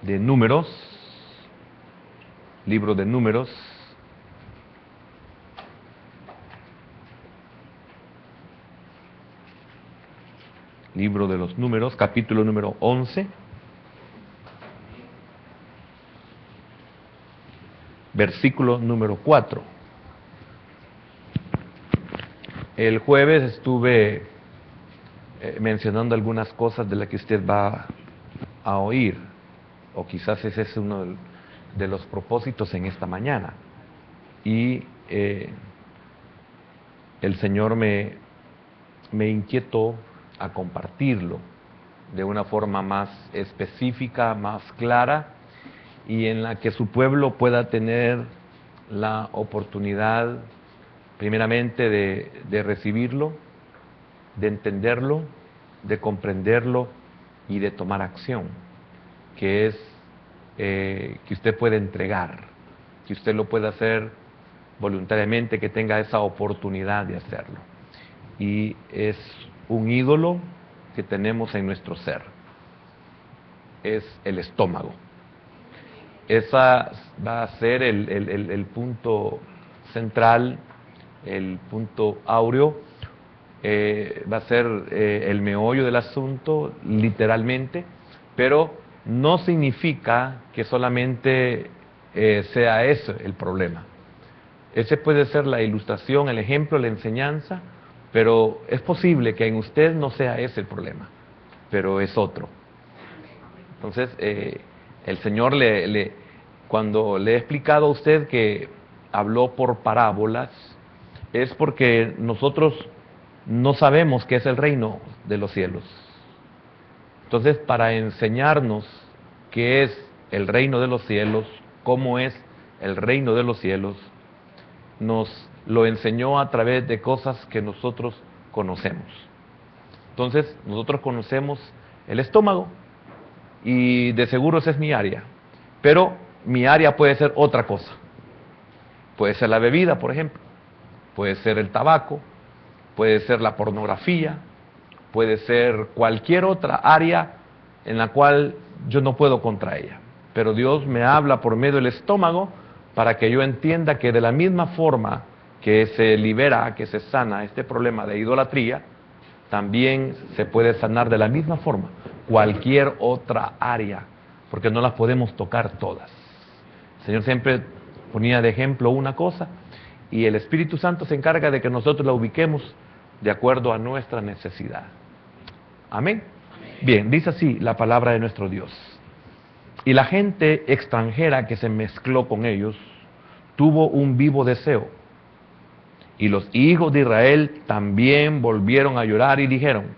de Números, libro de Números, libro de los Números, capítulo número 11, versículo número 4. El jueves estuve mencionando algunas cosas de las que usted va a oír, o quizás ese es uno de los propósitos en esta mañana. Y el Señor me inquietó a compartirlo de una forma más específica, más clara, y en la que su pueblo pueda tener la oportunidad, primeramente, de recibirlo, de entenderlo, de comprenderlo y de tomar acción, que es que usted puede entregar, que usted lo pueda hacer voluntariamente, que tenga esa oportunidad de hacerlo. Y es un ídolo que tenemos en nuestro ser, es el estómago. Esa va a ser el punto central, el punto áureo, va a ser el meollo del asunto, literalmente, pero no significa que solamente sea ese el problema. Ese puede ser la ilustración, el ejemplo, la enseñanza, pero es posible que en usted no sea ese el problema, pero es otro. Entonces, el Señor cuando le he explicado a usted que habló por parábolas, es porque nosotros no sabemos qué es el reino de los cielos. Entonces, para enseñarnos qué es el reino de los cielos, cómo es el reino de los cielos, nos lo enseñó a través de cosas que nosotros conocemos. Entonces, nosotros conocemos el estómago, y de seguro esa es mi área, pero mi área puede ser otra cosa. Puede ser la bebida, por ejemplo, puede ser el tabaco, puede ser la pornografía, puede ser cualquier otra área en la cual yo no puedo contra ella. Pero Dios me habla por medio del estómago para que yo entienda que de la misma forma que se libera, que se sana este problema de idolatría, también se puede sanar de la misma forma cualquier otra área, porque no las podemos tocar todas. El Señor siempre ponía de ejemplo una cosa, y el Espíritu Santo se encarga de que nosotros la ubiquemos de acuerdo a nuestra necesidad. Amén. Bien, dice así la palabra de nuestro Dios. Y la gente extranjera que se mezcló con ellos tuvo un vivo deseo. Y los hijos de Israel también volvieron a llorar y dijeron: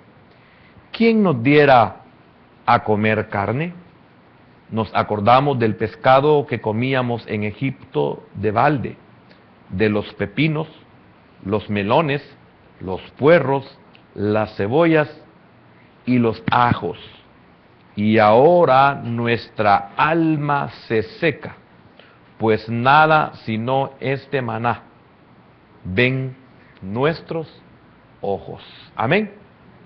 ¿quién nos diera a comer carne? Nos acordamos del pescado que comíamos en Egipto de balde, de los pepinos, los melones, los puerros, las cebollas y los ajos. Y ahora nuestra alma se seca, pues nada sino este maná ven nuestros ojos. Amén.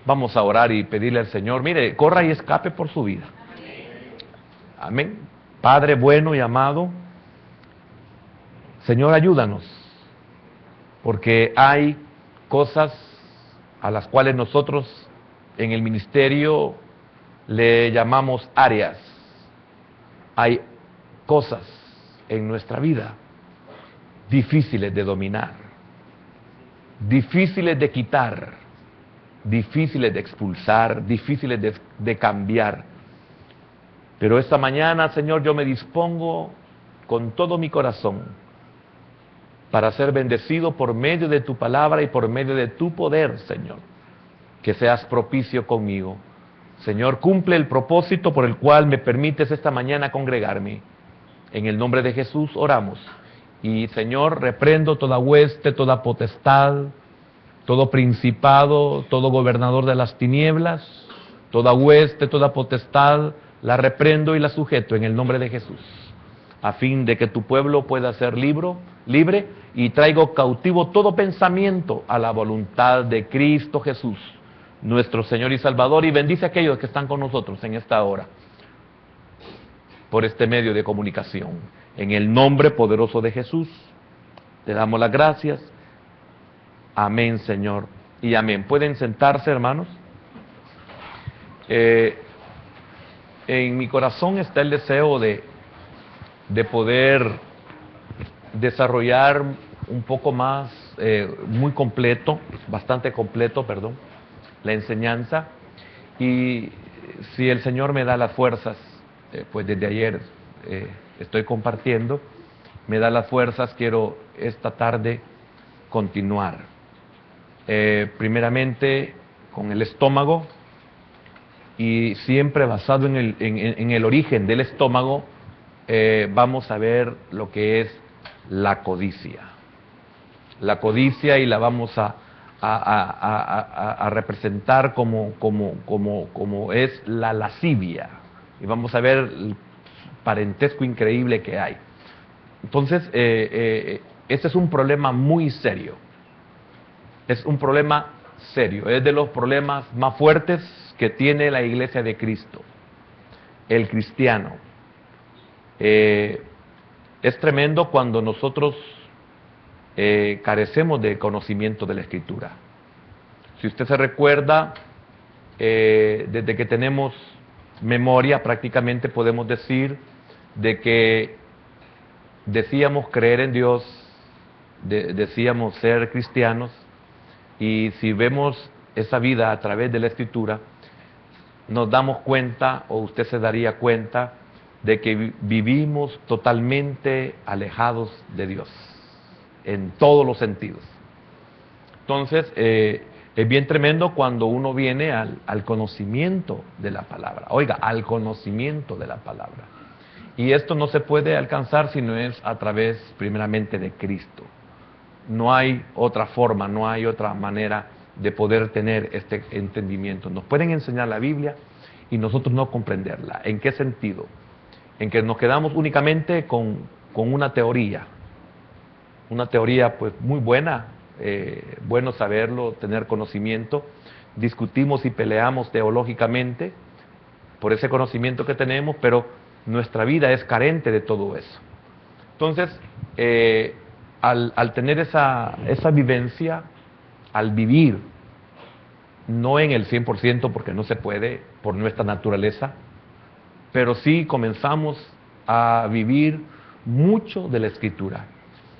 Vamos a orar y pedirle al Señor, mire, corra y escape por su vida. Amén. Padre bueno y amado, Señor, ayúdanos, porque hay cosas a las cuales nosotros en el ministerio le llamamos áreas. Hay cosas en nuestra vida difíciles de dominar, difíciles de quitar, difíciles de expulsar, difíciles de cambiar. Pero esta mañana, Señor, yo me dispongo con todo mi corazón para ser bendecido por medio de tu palabra y por medio de tu poder, Señor. Que seas propicio conmigo. Señor, cumple el propósito por el cual me permites esta mañana congregarme. En el nombre de Jesús oramos. Y, Señor, reprendo toda hueste, toda potestad, todo principado, todo gobernador de las tinieblas, toda hueste, toda potestad, la reprendo y la sujeto en el nombre de Jesús, a fin de que tu pueblo pueda ser libre, y traigo cautivo todo pensamiento a la voluntad de Cristo Jesús, nuestro Señor y Salvador, y bendice a aquellos que están con nosotros en esta hora. por este medio de comunicación. En el nombre poderoso de Jesús, te damos las gracias. Amén, Señor, y amén. ¿Pueden sentarse, hermanos? En mi corazón está el deseo de poder desarrollar un poco más, muy completo, bastante completo, perdón, la enseñanza. Y si el Señor me da las fuerzas, pues desde ayer estoy compartiendo, me da las fuerzas, quiero esta tarde continuar. Primeramente con el estómago, y siempre basado en el origen del estómago, vamos a ver lo que es la codicia. La codicia, y la vamos a representar como es la lascivia. Y vamos a ver el parentesco increíble que hay. Entonces, este es un problema muy serio. Es un problema serio. Es de los problemas más fuertes que tiene la Iglesia de Cristo, el cristiano. Es tremendo cuando nosotros carecemos de conocimiento de la Escritura. Si usted se recuerda, desde que tenemos memoria, prácticamente podemos decir de que decíamos creer en Dios, decíamos ser cristianos, y si vemos esa vida a través de la Escritura, nos damos cuenta, o usted se daría cuenta, de que vivimos totalmente alejados de Dios, en todos los sentidos. Entonces, es bien tremendo cuando uno viene al conocimiento de la palabra. Oiga, al conocimiento de la palabra. Y esto no se puede alcanzar si no es a través, primeramente, de Cristo. No hay otra forma, no hay otra manera de poder tener este entendimiento. Nos pueden enseñar la Biblia y nosotros no comprenderla. ¿En qué sentido? En que nos quedamos únicamente con una teoría pues muy buena, bueno saberlo, tener conocimiento. Discutimos y peleamos teológicamente por ese conocimiento que tenemos, pero nuestra vida es carente de todo eso. Entonces, al tener esa vivencia, al vivir, no en el 100% porque no se puede por nuestra naturaleza, pero sí comenzamos a vivir mucho de la Escritura.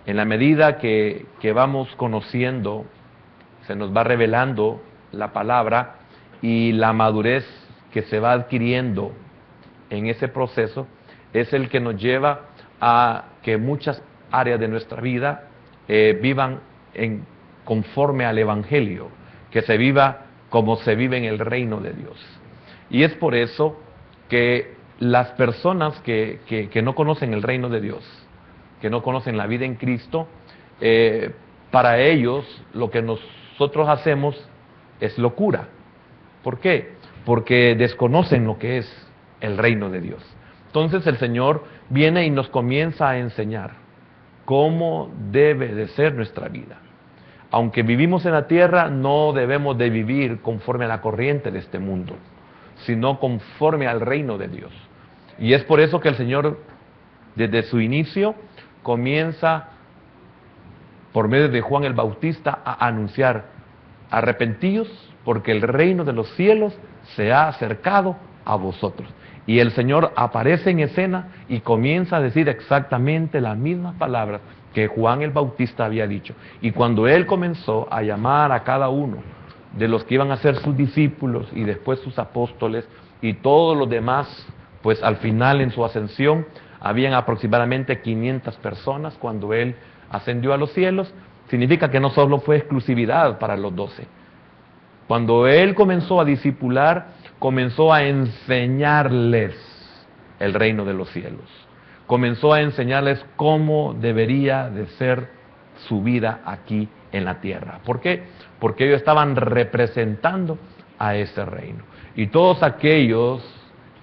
En la medida que vamos conociendo, se nos va revelando la palabra, y la madurez que se va adquiriendo en ese proceso es el que nos lleva a que muchas áreas de nuestra vida vivan conforme al Evangelio, que se viva como se vive en el reino de Dios. Y es por eso que las personas que no conocen el reino de Dios, que no conocen la vida en Cristo, para ellos lo que nosotros hacemos es locura. ¿Por qué? Porque desconocen lo que es el reino de Dios. Entonces el Señor viene y nos comienza a enseñar cómo debe de ser nuestra vida. Aunque vivimos en la tierra, no debemos de vivir conforme a la corriente de este mundo, sino conforme al reino de Dios. Y es por eso que el Señor, desde su inicio, comienza, por medio de Juan el Bautista, a anunciar: arrepentíos, porque el reino de los cielos se ha acercado a vosotros. Y el Señor aparece en escena y comienza a decir exactamente las mismas palabras que Juan el Bautista había dicho. Y cuando él comenzó a llamar a cada uno de los que iban a ser sus discípulos y después sus apóstoles y todos los demás, pues al final en su ascensión habían aproximadamente 500 personas cuando él ascendió a los cielos. Significa que no solo fue exclusividad para los 12. Cuando él comenzó a discipular, comenzó a enseñarles el reino de los cielos. Comenzó a enseñarles cómo debería de ser su vida aquí en la tierra. ¿Por qué? Porque ellos estaban representando a ese reino. Y todos aquellos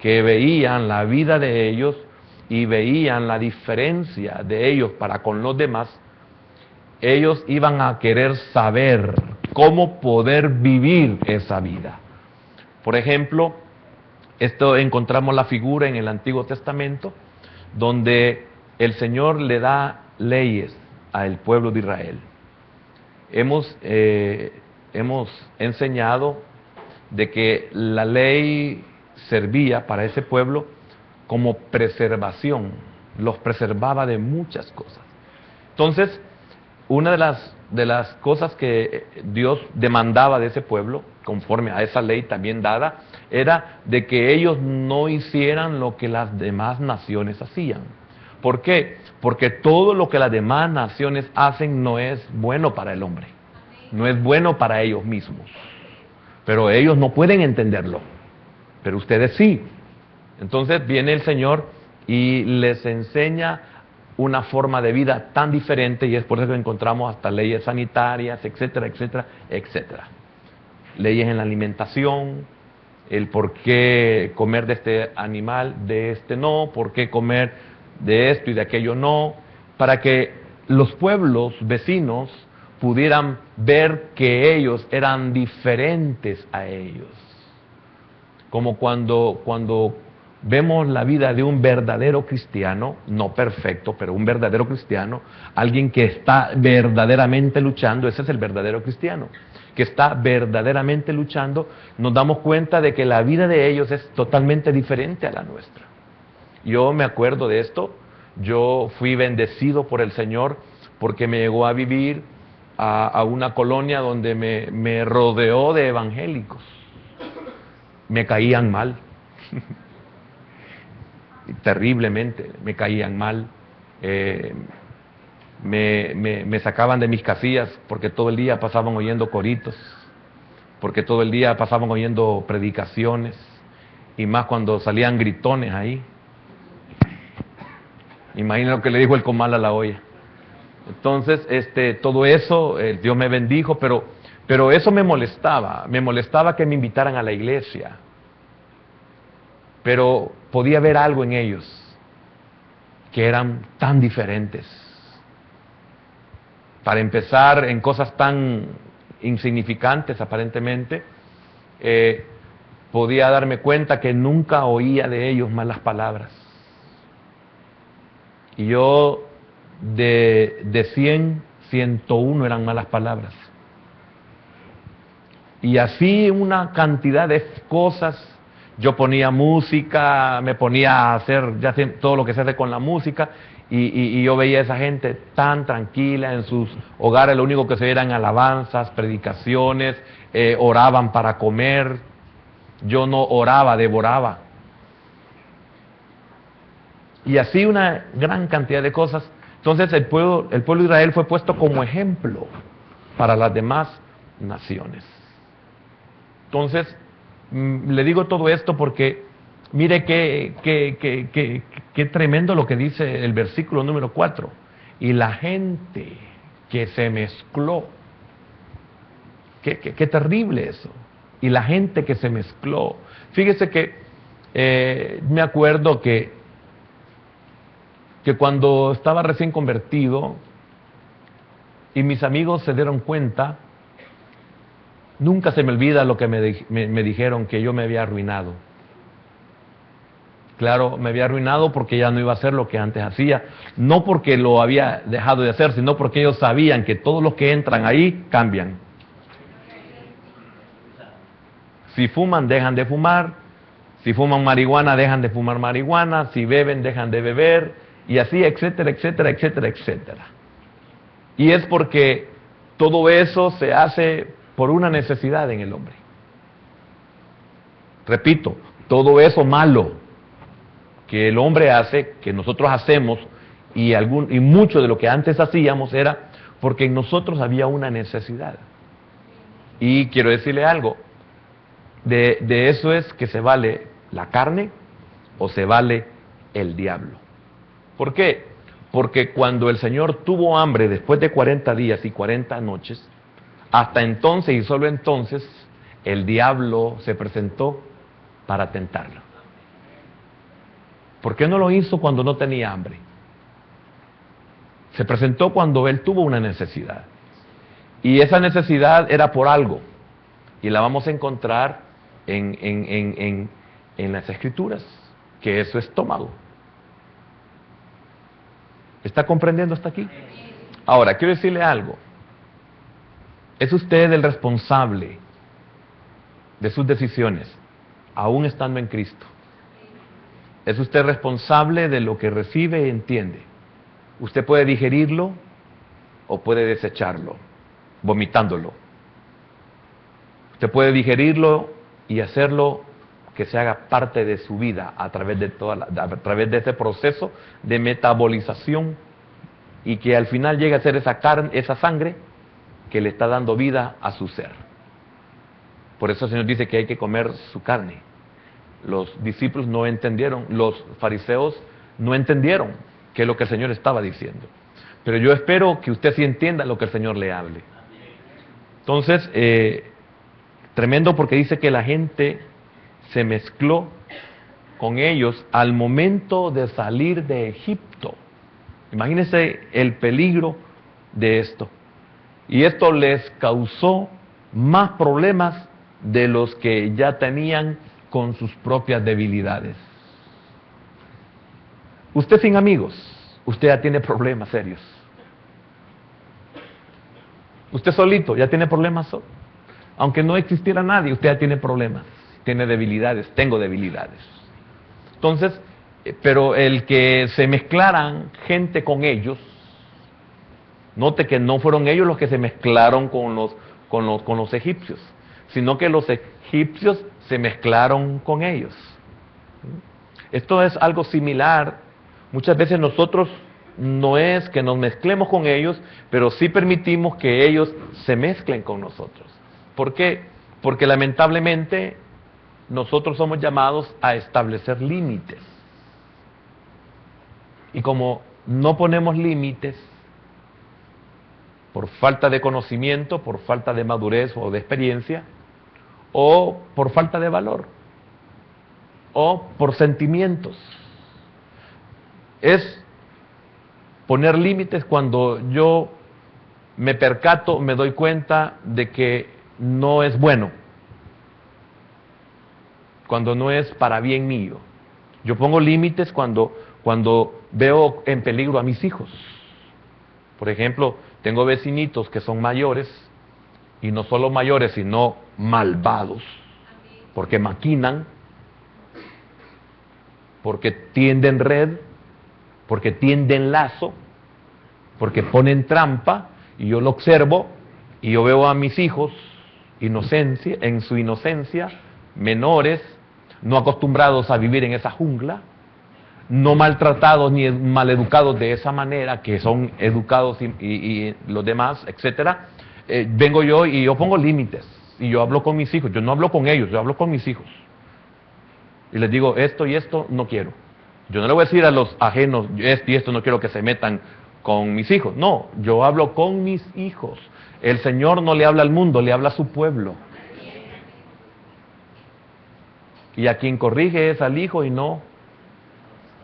que veían la vida de ellos y veían la diferencia de ellos para con los demás, ellos iban a querer saber cómo poder vivir esa vida. Por ejemplo, Esto encontramos la figura en el Antiguo Testamento, donde el Señor le da leyes al pueblo de Israel. Hemos enseñado de que la ley servía para ese pueblo como preservación, los preservaba de muchas cosas. Entonces, una de las cosas que Dios demandaba de ese pueblo, conforme a esa ley también dada, era de que ellos no hicieran lo que las demás naciones hacían. ¿Por qué? Porque todo lo que las demás naciones hacen no es bueno para el hombre, no es bueno para ellos mismos. Pero ellos no pueden entenderlo, pero ustedes sí. Entonces viene el Señor y les enseña una forma de vida tan diferente, y es por eso que encontramos hasta leyes sanitarias, etcétera, etcétera, etcétera. Leyes en la alimentación, el por qué comer de este animal, de este no, por qué comer de esto y de aquello no, para que los pueblos vecinos pudieran ver que ellos eran diferentes a ellos. Como cuando vemos la vida de un verdadero cristiano, no perfecto, pero un verdadero cristiano, alguien que está verdaderamente luchando, ese es el verdadero cristiano, que está verdaderamente luchando, nos damos cuenta de que la vida de ellos es totalmente diferente a la nuestra. Yo me acuerdo de esto, yo fui bendecido por el Señor porque me llegó a vivir a una colonia donde me rodeó de evangélicos. Me caían mal, terriblemente, me caían mal. Me sacaban de mis casillas porque todo el día pasaban oyendo coritos, porque todo el día pasaban oyendo predicaciones, y más cuando salían gritones ahí. Imaginen lo que le dijo el comal a la olla. Entonces, todo eso, Dios me bendijo, pero eso me molestaba que me invitaran a la iglesia. Pero podía ver algo en ellos, que eran tan diferentes. Para empezar, en cosas tan insignificantes aparentemente, podía darme cuenta que nunca oía de ellos malas palabras. Y yo, de 100, 101 eran malas palabras. Y así una cantidad de cosas. Yo ponía música, me ponía a hacer ya todo lo que se hace con la música, y yo veía a esa gente tan tranquila en sus hogares, lo único que se oían alabanzas, predicaciones, oraban para comer. Yo no oraba, devoraba. Y así una gran cantidad de cosas. Entonces el pueblo de Israel fue puesto como ejemplo para las demás naciones. Entonces, le digo todo esto porque mire qué tremendo lo que dice el versículo número 4. Y la gente que se mezcló, qué terrible eso. Y la gente que se mezcló. Fíjese que me acuerdo que cuando estaba recién convertido y mis amigos se dieron cuenta, nunca se me olvida lo que me dijeron, que yo me había arruinado. Claro, me había arruinado porque ya no iba a hacer lo que antes hacía. No porque lo había dejado de hacer, sino porque ellos sabían que todos los que entran ahí cambian. Si fuman, dejan de fumar. Si fuman marihuana, dejan de fumar marihuana. Si beben, dejan de beber. Y así, etcétera, etcétera, etcétera, etcétera. Y es porque todo eso se hace por una necesidad en el hombre. Repito, todo eso malo que el hombre hace, que nosotros hacemos, y mucho de lo que antes hacíamos era porque en nosotros había una necesidad. Y quiero decirle algo, de eso es que se vale la carne o se vale el diablo. ¿Por qué? Porque cuando el Señor tuvo hambre después de 40 días y 40 noches, hasta entonces y solo entonces, el diablo se presentó para tentarlo. ¿Por qué no lo hizo cuando no tenía hambre? Se presentó cuando él tuvo una necesidad. Y esa necesidad era por algo. Y la vamos a encontrar en en las Escrituras, que es su estómago. ¿Está comprendiendo hasta aquí? Ahora, quiero decirle algo. Es usted el responsable de sus decisiones, aún estando en Cristo. Es usted responsable de lo que recibe y entiende. Usted puede digerirlo o puede desecharlo, vomitándolo. Usted puede digerirlo y hacerlo que se haga parte de su vida a través de ese proceso de metabolización, y que al final llegue a ser esa carne, esa sangre que le está dando vida a su ser. Por eso el Señor dice que hay que comer su carne. Los discípulos no entendieron, los fariseos no entendieron qué es lo que el Señor estaba diciendo. Pero yo espero que usted sí entienda lo que el Señor le hable. Entonces, tremendo, porque dice que la gente se mezcló con ellos al momento de salir de Egipto. Imagínense el peligro de esto. Y esto les causó más problemas de los que ya tenían con sus propias debilidades. Usted sin amigos, usted ya tiene problemas serios. Usted solito ya tiene problemas. Aunque no existiera nadie, usted ya tiene problemas, tiene debilidades, tengo debilidades. Entonces, pero el que se mezclaran gente con ellos, note que no fueron ellos los que se mezclaron con los egipcios, sino que los egipcios se mezclaron con ellos. Esto es algo similar. Muchas veces nosotros no es que nos mezclemos con ellos, pero sí permitimos que ellos se mezclen con nosotros. ¿Por qué? Porque lamentablemente nosotros somos llamados a establecer límites. Y como no ponemos límites, por falta de conocimiento, por falta de madurez o de experiencia, o por falta de valor, o por sentimientos. Es poner límites cuando yo me percato, me doy cuenta de que no es bueno, cuando no es para bien mío. Yo pongo límites cuando veo en peligro a mis hijos. Por ejemplo, tengo vecinitos que son mayores, y no solo mayores, sino malvados, porque maquinan, porque tienden red, porque tienden lazo, porque ponen trampa, y yo lo observo, y yo veo a mis hijos en su inocencia, menores, no acostumbrados a vivir en esa jungla, no maltratados ni maleducados de esa manera, que son educados y los demás, etcétera. Vengo yo y yo pongo límites, y yo hablo con mis hijos. Yo no hablo con ellos, yo hablo con mis hijos, y les digo, esto y esto no quiero. Yo no le voy a decir a los ajenos, esto y esto no quiero que se metan con mis hijos. No, yo hablo con mis hijos. El Señor no le habla al mundo, le habla a su pueblo. Y a quien corrige es al hijo y no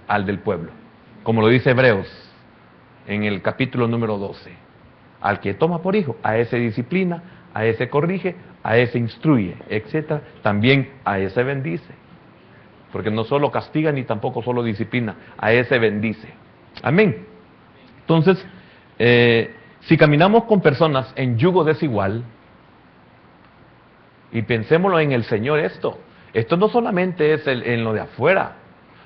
al del pueblo. Como lo dice Hebreos en el capítulo número 12. Al que toma por hijo, a ese disciplina, a ese corrige, a ese instruye, etcétera. También a ese bendice. Porque no solo castiga ni tampoco solo disciplina, a ese bendice. Amén. Entonces, si caminamos con personas en yugo desigual, y pensémoslo en el Señor esto no solamente es en lo de afuera.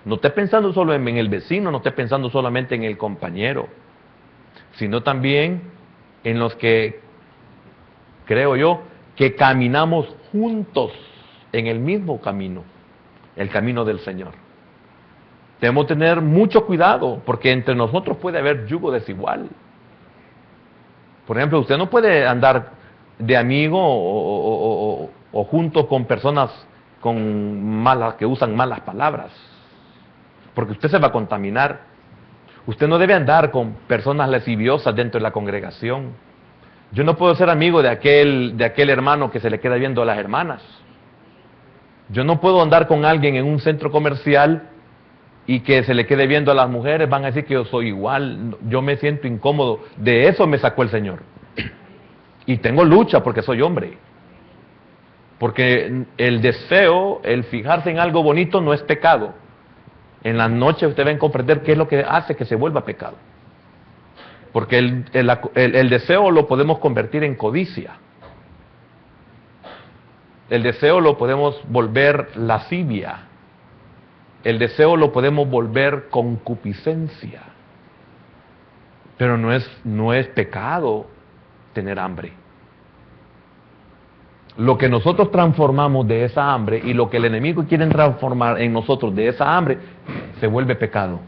No esté pensando solo en el vecino, no esté pensando solamente en el compañero, sino también en los que, creo yo, que caminamos juntos en el mismo camino, el camino del Señor. Debemos tener mucho cuidado, porque entre nosotros puede haber yugo desigual. Por ejemplo, usted no puede andar de amigo o junto con personas que usan malas palabras, porque usted se va a contaminar. Usted no debe andar con personas lasciviosas dentro de la congregación. Yo no puedo ser amigo de aquel hermano que se le queda viendo a las hermanas. Yo no puedo andar con alguien en un centro comercial y que se le quede viendo a las mujeres. Van a decir que yo soy igual. Yo me siento incómodo. De eso me sacó el Señor. Y tengo lucha porque soy hombre. Porque el deseo, el fijarse en algo bonito no es pecado. En la noche ustedes deben comprender qué es lo que hace que se vuelva pecado. Porque el deseo lo podemos convertir en codicia. El deseo lo podemos volver lascivia. El deseo lo podemos volver concupiscencia. Pero no es pecado tener hambre. Lo que nosotros transformamos de esa hambre y lo que el enemigo quiere transformar en nosotros de esa hambre, se vuelve pecado.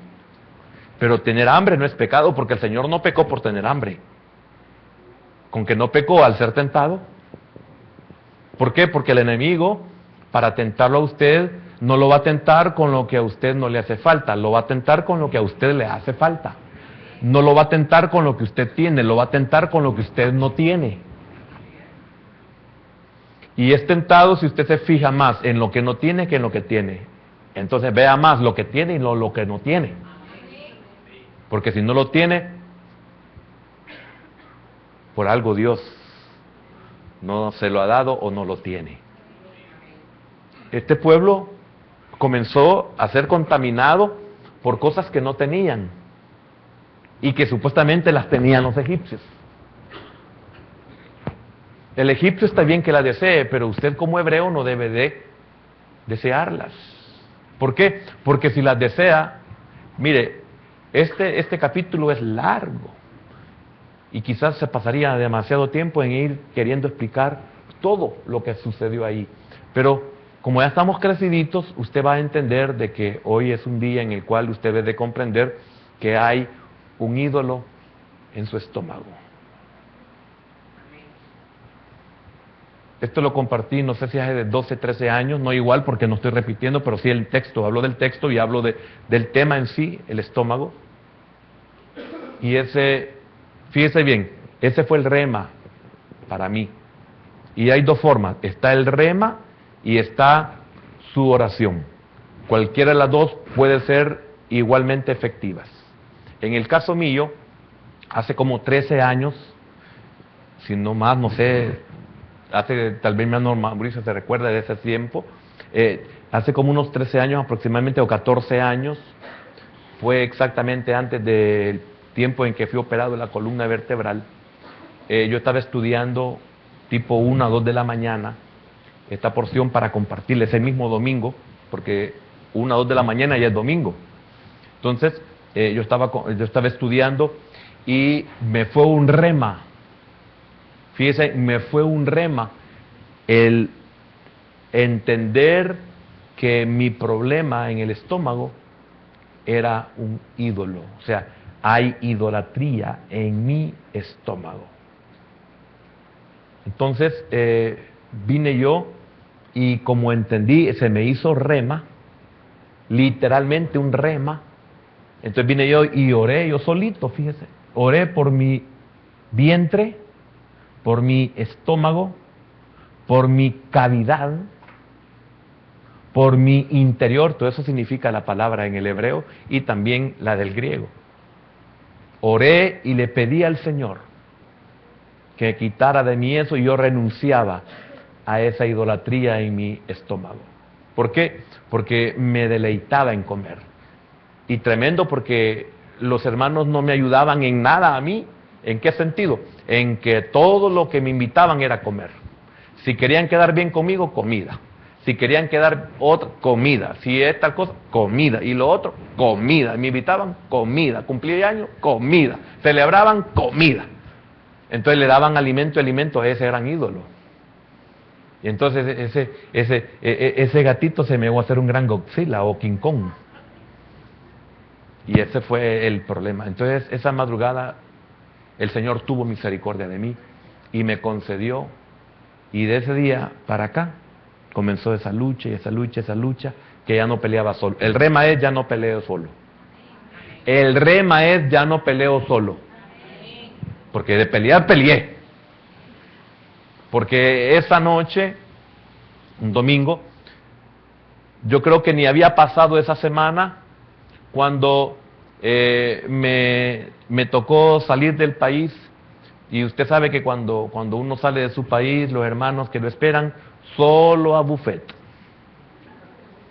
Pero tener hambre no es pecado, porque el Señor no pecó por tener hambre. Con que no pecó al ser tentado. ¿Por qué? Porque el enemigo, para tentarlo a usted, no lo va a tentar con lo que a usted no le hace falta, lo va a tentar con lo que a usted le hace falta. No lo va a tentar con lo que usted tiene, lo va a tentar con lo que usted no tiene. Y es tentado si usted se fija más en lo que no tiene que en lo que tiene. Entonces vea más lo que tiene y no lo que no tiene. Porque si no lo tiene, por algo Dios no se lo ha dado o no lo tiene. Este pueblo comenzó a ser contaminado por cosas que no tenían y que supuestamente las tenían los egipcios. El egipcio está bien que la desee, pero usted como hebreo no debe de desearlas. ¿Por qué? Porque si las desea, mire, este capítulo es largo y quizás se pasaría demasiado tiempo en ir queriendo explicar todo lo que sucedió ahí. Pero como ya estamos creciditos, usted va a entender de que hoy es un día en el cual usted debe de comprender que hay un ídolo en su estómago. Esto lo compartí, no sé si hace de 12, 13 años, no igual porque no estoy repitiendo, pero sí el texto, hablo del texto y hablo del tema en sí, el estómago. Y fíjese bien, ese fue el rema para mí. Y hay dos formas, está el rema y está su oración. Cualquiera de las dos puede ser igualmente efectivas. En el caso mío, hace como 13 años, si no más, no sé, tal vez mi hermano Mauricio se recuerda de ese tiempo, hace como unos 13 años aproximadamente, o 14 años, fue exactamente antes del tiempo en que fui operado de la columna vertebral. Yo estaba estudiando tipo 1 a 2 de la mañana, esta porción para compartirles ese mismo domingo, porque 1 a 2 de la mañana ya es domingo. Entonces, yo estaba estudiando y me fue un rema. Fíjese, me fue un rema el entender que mi problema en el estómago era un ídolo. O sea, hay idolatría en mi estómago. Entonces, vine yo y como entendí, se me hizo rema, literalmente un rema. Entonces vine yo y oré yo solito, fíjese. Oré por mi vientre, por mi estómago, por mi cavidad, por mi interior. Todo eso significa la palabra en el hebreo y también la del griego. Oré y le pedí al Señor que quitara de mí eso y yo renunciaba a esa idolatría en mi estómago. ¿Por qué? Porque me deleitaba en comer. Y tremendo porque los hermanos no me ayudaban en nada a mí. ¿En qué sentido? En que todo lo que me invitaban era comer. Si querían quedar bien conmigo, comida. Si querían quedar otra, comida. Si es tal cosa, comida. Y lo otro, comida. Me invitaban, comida. Cumplía años, comida. Celebraban, comida. Entonces le daban alimento a ese gran ídolo. Y entonces ese gatito se me va a hacer un gran Godzilla o King Kong. Y ese fue el problema. Entonces esa madrugada el Señor tuvo misericordia de mí y me concedió. Y de ese día para acá comenzó esa lucha, que ya no peleaba solo. El rema es ya no peleo solo. El rema es ya no peleo solo. Porque de pelear, peleé. Porque esa noche, un domingo, yo creo que ni había pasado esa semana cuando me tocó salir del país. Y usted sabe que cuando uno sale de su país, los hermanos que lo esperan, solo a buffet.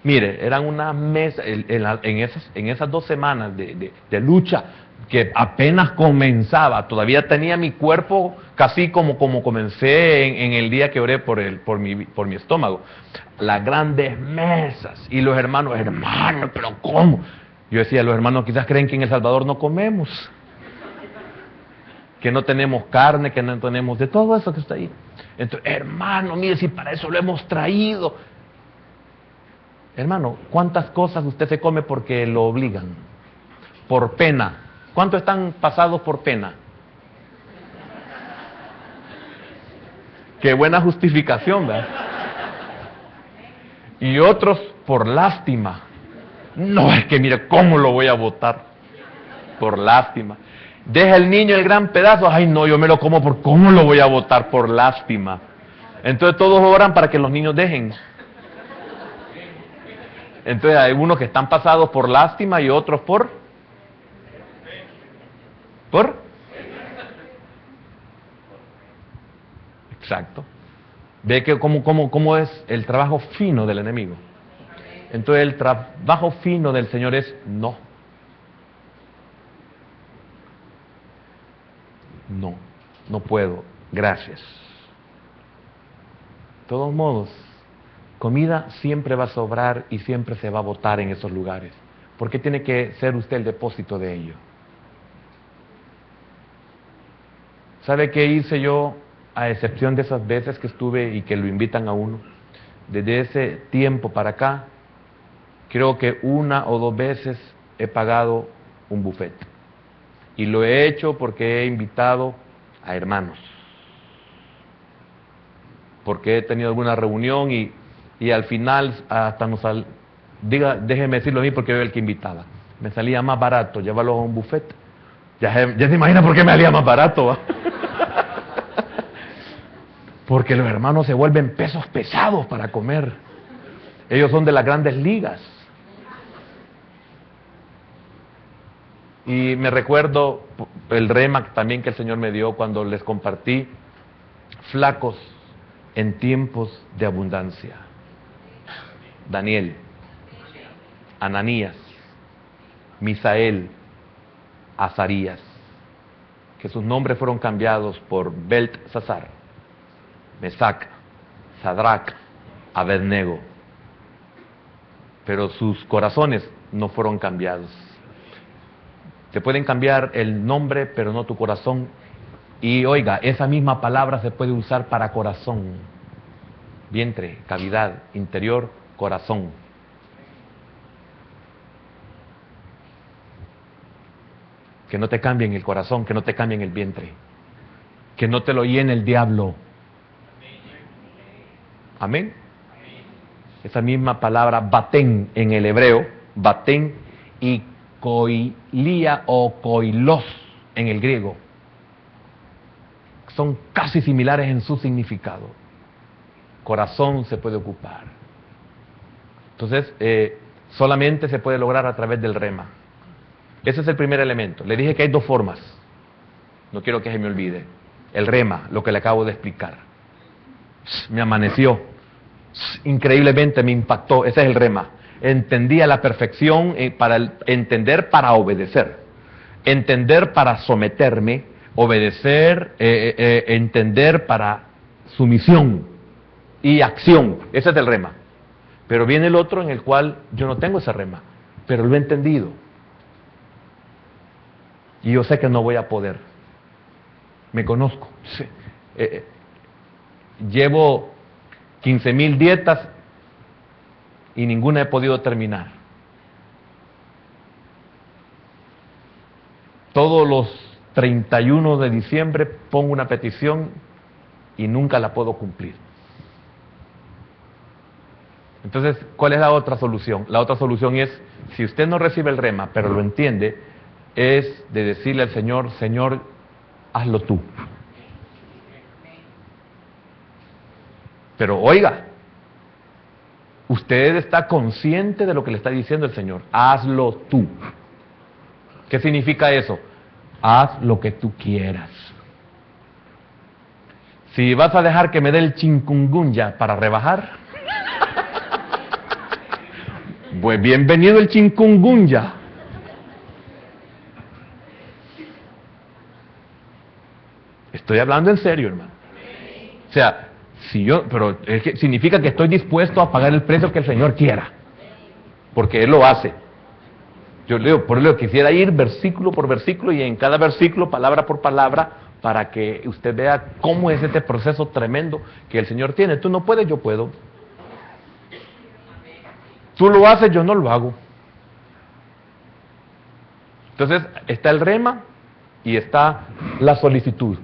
Mire, eran unas mesas, en esas 2 semanas de lucha, que apenas comenzaba, todavía tenía mi cuerpo casi como comencé en el día que oré por mi estómago. Las grandes mesas, y los hermanos, pero ¿cómo? Yo decía, los hermanos quizás creen que en El Salvador no comemos, que no tenemos carne, que no tenemos de todo eso que está ahí. Entonces, hermano, mire, si para eso lo hemos traído. Hermano, ¿cuántas cosas usted se come porque lo obligan? Por pena. ¿Cuántos están pasados por pena? Qué buena justificación, ¿verdad? Y otros por lástima. No, es que mire, ¿cómo lo voy a botar? Por lástima. Deja el niño el gran pedazo. Ay, no, yo me lo como por ¿cómo lo voy a botar? Por lástima. Entonces todos oran para que los niños dejen. Entonces hay unos que están pasados por lástima y otros por exacto. Ve que cómo es el trabajo fino del enemigo. Entonces el trabajo fino del Señor es no. No, no puedo, gracias. De todos modos, comida siempre va a sobrar y siempre se va a botar en esos lugares. ¿Por qué tiene que ser usted el depósito de ello? ¿Sabe qué hice yo, a excepción de esas veces que estuve y que lo invitan a uno? Desde ese tiempo para acá, creo que 1 o 2 veces he pagado un buffet. Y lo he hecho porque he invitado a hermanos. Porque he tenido alguna reunión y al final hasta déjeme decirlo a mí porque yo era el que invitaba. Me salía más barato llevarlos a un buffet. Ya se imagina por qué me salía más barato, ¿va? Porque los hermanos se vuelven pesos pesados para comer. Ellos son de las grandes ligas. Y me recuerdo el rema también que el Señor me dio cuando les compartí: flacos en tiempos de abundancia. Daniel, Ananías, Misael, Azarías, que sus nombres fueron cambiados por Beltsasar, Mesac, Sadrac, Abednego, pero sus corazones no fueron cambiados. Te pueden cambiar el nombre, pero no tu corazón. Y oiga, esa misma palabra se puede usar para corazón. Vientre, cavidad, interior, corazón. Que no te cambien el corazón, que no te cambien el vientre. Que no te lo llene el diablo. Amén. Esa misma palabra batén en el hebreo, batén, y koilía o koilos en el griego, son casi similares en su significado. Corazón se puede ocupar. Entonces, solamente se puede lograr a través del rema. Ese es el primer elemento. Le dije que hay 2 formas. No quiero que se me olvide. El rema, lo que le acabo de explicar. Me amaneció. Increíblemente me impactó. Ese es el rema. Entendí a la perfección entender para obedecer. Entender para someterme. Obedecer, entender para sumisión y acción. Ese es el rema. Pero viene el otro en el cual yo no tengo ese rema, pero lo he entendido. Y yo sé que no voy a poder. Me conozco. Sí. Llevo 15,000 dietas y ninguna he podido terminar. Todos los 31 de diciembre pongo una petición y nunca la puedo cumplir. Entonces, ¿cuál es la otra solución? La otra solución es, si usted no recibe el rema, pero lo entiende, es de decirle al Señor: Señor, hazlo tú. Pero oiga, usted está consciente de lo que le está diciendo el Señor: hazlo tú. ¿Qué significa eso? Haz lo que tú quieras. Si vas a dejar que me dé el chikungunya para rebajar, pues bienvenido el chikungunya. Estoy hablando en serio, hermano. O sea, pero es que significa que estoy dispuesto a pagar el precio que el Señor quiera, porque Él lo hace. Yo leo, por eso quisiera ir versículo por versículo y en cada versículo, palabra por palabra, para que usted vea cómo es este proceso tremendo que el Señor tiene. Tú no puedes, yo puedo. Tú lo haces, yo no lo hago. Entonces, está el rema y está la solicitud.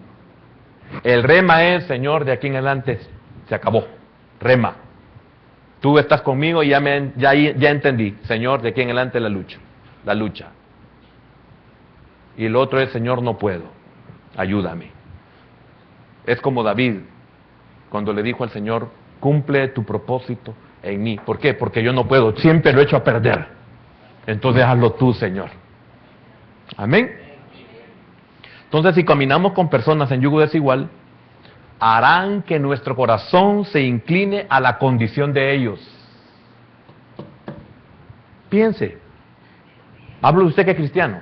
El rema es, Señor, de aquí en adelante se acabó. Rema. Tú estás conmigo y ya entendí. Señor, de aquí en adelante la lucha. Y el otro es, Señor, no puedo. Ayúdame. Es como David, cuando le dijo al Señor, cumple tu propósito en mí. ¿Por qué? Porque yo no puedo. Siempre lo he hecho a perder. Entonces hazlo tú, Señor. Amén. Entonces, si caminamos con personas en yugo desigual, harán que nuestro corazón se incline a la condición de ellos. Piense, hablo de usted que es cristiano.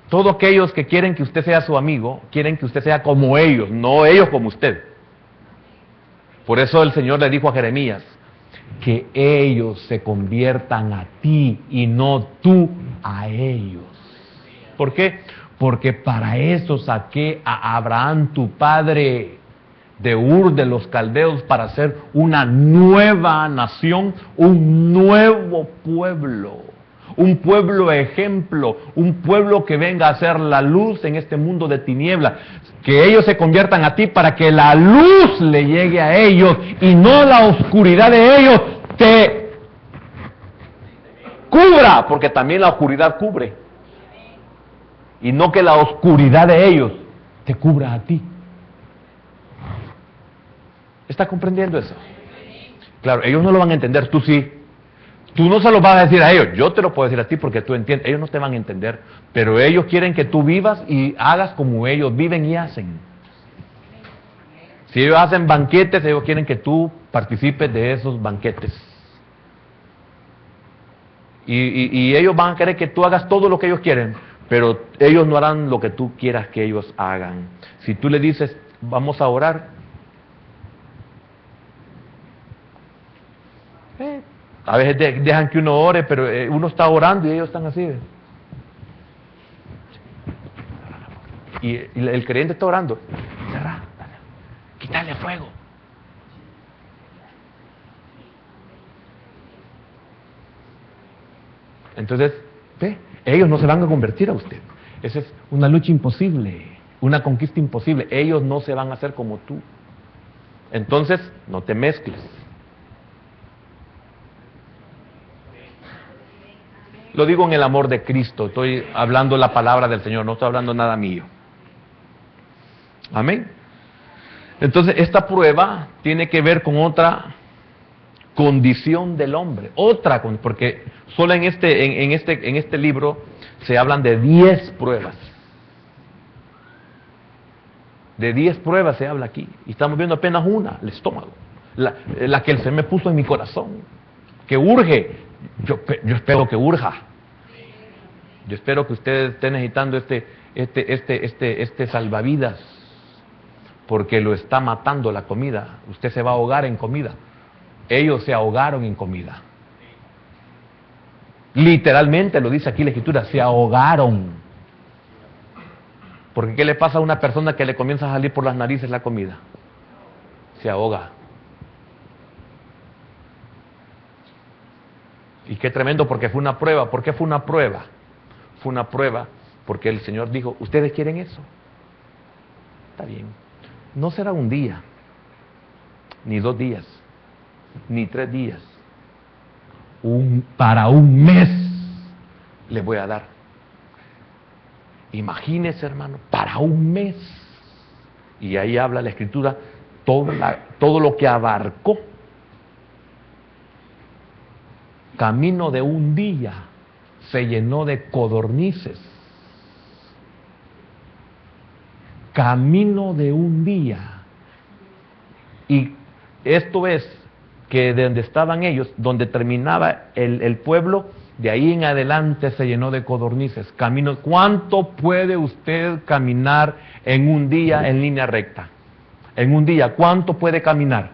Todos aquellos que quieren que usted sea su amigo, quieren que usted sea como ellos, no ellos como usted. Por eso el Señor le dijo a Jeremías, que ellos se conviertan a ti y no tú a ellos. ¿Por qué? Porque para eso saqué a Abraham tu padre de Ur de los Caldeos para hacer una nueva nación, un nuevo pueblo, un pueblo ejemplo, un pueblo que venga a ser la luz en este mundo de tinieblas. Que ellos se conviertan a ti para que la luz le llegue a ellos y no la oscuridad de ellos te cubra, porque también la oscuridad cubre. Y no que la oscuridad de ellos te cubra a ti. ¿Está comprendiendo eso? Claro, ellos no lo van a entender, tú sí. Tú no se lo vas a decir a ellos, yo te lo puedo decir a ti porque tú entiendes. Ellos no te van a entender, pero ellos quieren que tú vivas y hagas como ellos viven y hacen. Si ellos hacen banquetes, ellos quieren que tú participes de esos banquetes. Y ellos van a querer que tú hagas todo lo que ellos quieren, pero ellos no harán lo que tú quieras que ellos hagan. Si tú le dices, vamos a orar, a veces dejan que uno ore, pero uno está orando y ellos están así. Y el creyente está orando. Quítale fuego. Entonces, ellos no se van a convertir a usted. Esa es una lucha imposible, una conquista imposible. Ellos no se van a hacer como tú. Entonces, no te mezcles. Lo digo en el amor de Cristo, estoy hablando la palabra del Señor, no estoy hablando nada mío. Amén. Entonces, esta prueba tiene que ver con otra condición del hombre, porque solo en este libro se hablan de 10 pruebas. De 10 pruebas se habla aquí, y estamos viendo apenas una, el estómago, la que el Señor me puso en mi corazón, que urge. Yo espero que urja. Yo espero que ustedes estén necesitando este salvavidas, porque lo está matando la comida. Usted se va a ahogar en comida. Ellos se ahogaron en comida. Literalmente lo dice aquí la Escritura, se ahogaron. Porque ¿qué le pasa a una persona que le comienza a salir por las narices la comida? Se ahoga. Y qué tremendo, porque fue una prueba. ¿Por qué fue una prueba? Fue una prueba porque el Señor dijo, ¿ustedes quieren eso? Está bien. No será un día, ni 2 días, ni 3 días. Para un mes les voy a dar. Imagínese, hermano, para un mes. Y ahí habla la Escritura todo lo que abarcó. Camino de un día se llenó de codornices. Camino de un día Y esto es que de donde estaban ellos, donde terminaba el pueblo, de ahí en adelante se llenó de codornices. ¿Cuánto puede usted caminar en un día en línea recta? En un día, ¿cuánto puede caminar?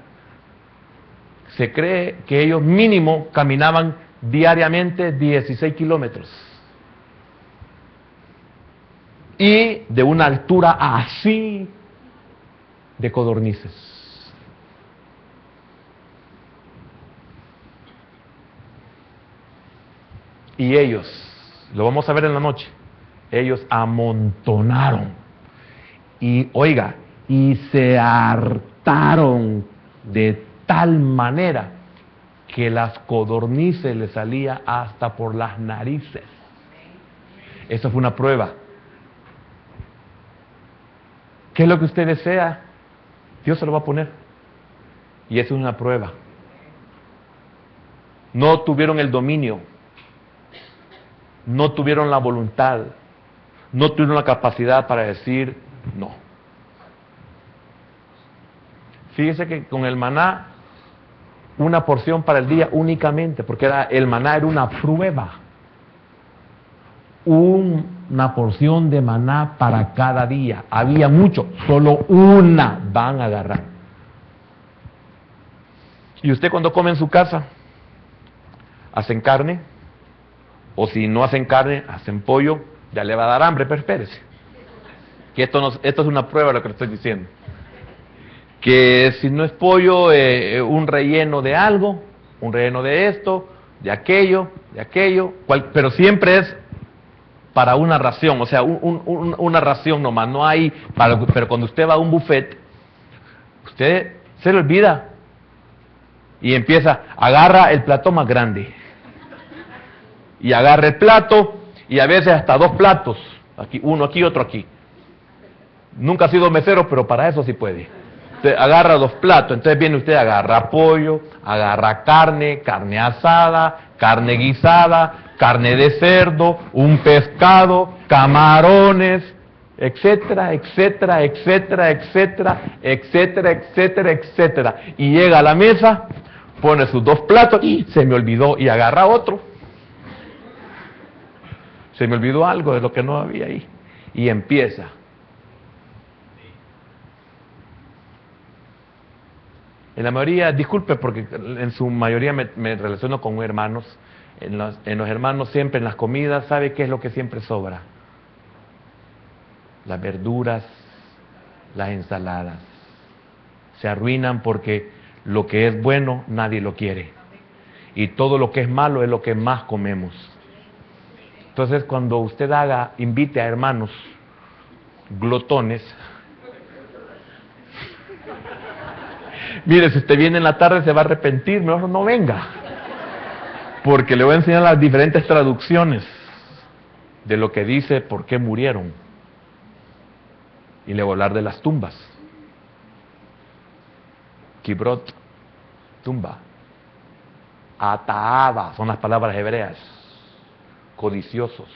Se cree que ellos mínimo caminaban diariamente 16 kilómetros. Y de una altura así de codornices. Y ellos, lo vamos a ver en la noche, ellos amontonaron. Y oiga, y se hartaron de tal manera que las codornices les salía hasta por las narices. Eso fue una prueba. ¿Qué es lo que usted desea? Dios se lo va a poner. Y eso es una prueba. No tuvieron el dominio. No tuvieron la voluntad. No tuvieron la capacidad para decir no. Fíjese que con el maná, una porción para el día únicamente, porque el maná era una prueba. Una porción de maná para cada día. Había mucho, solo una van a agarrar. Y usted cuando come en su casa, hacen carne, o si no hacen carne, hacen pollo, ya le va a dar hambre, pero espérese. Que esto es una prueba de lo que le estoy diciendo. Que si no es pollo, un relleno de algo, un relleno de esto, de aquello, pero siempre es para una ración, o sea, una ración nomás, no hay, pero cuando usted va a un buffet, usted se le olvida y agarra el plato más grande, y agarra el plato, y a veces hasta dos platos, uno aquí, otro aquí. Nunca ha sido mesero, pero para eso sí puede. Usted agarra dos platos, entonces viene usted, agarra pollo, agarra carne asada, carne guisada, carne de cerdo, un pescado, camarones, etcétera, etcétera, etcétera, etcétera, etcétera, etcétera, etcétera. Y llega a la mesa, pone sus dos platos y se me olvidó, y agarra otro. Se me olvidó algo de lo que no había ahí. Y empieza. En la mayoría, disculpe porque en su mayoría me relaciono con hermanos. En los hermanos siempre, en las comidas, ¿sabe qué es lo que siempre sobra? Las verduras, las ensaladas. Se arruinan porque lo que es bueno nadie lo quiere. Y todo lo que es malo es lo que más comemos. Entonces cuando usted invite a hermanos glotones, mire, si usted viene en la tarde se va a arrepentir, mejor no venga. Porque le voy a enseñar las diferentes traducciones de lo que dice por qué murieron. Y le voy a hablar de las tumbas. Kibrot, tumba. Ataaba, son las palabras hebreas. Codiciosos,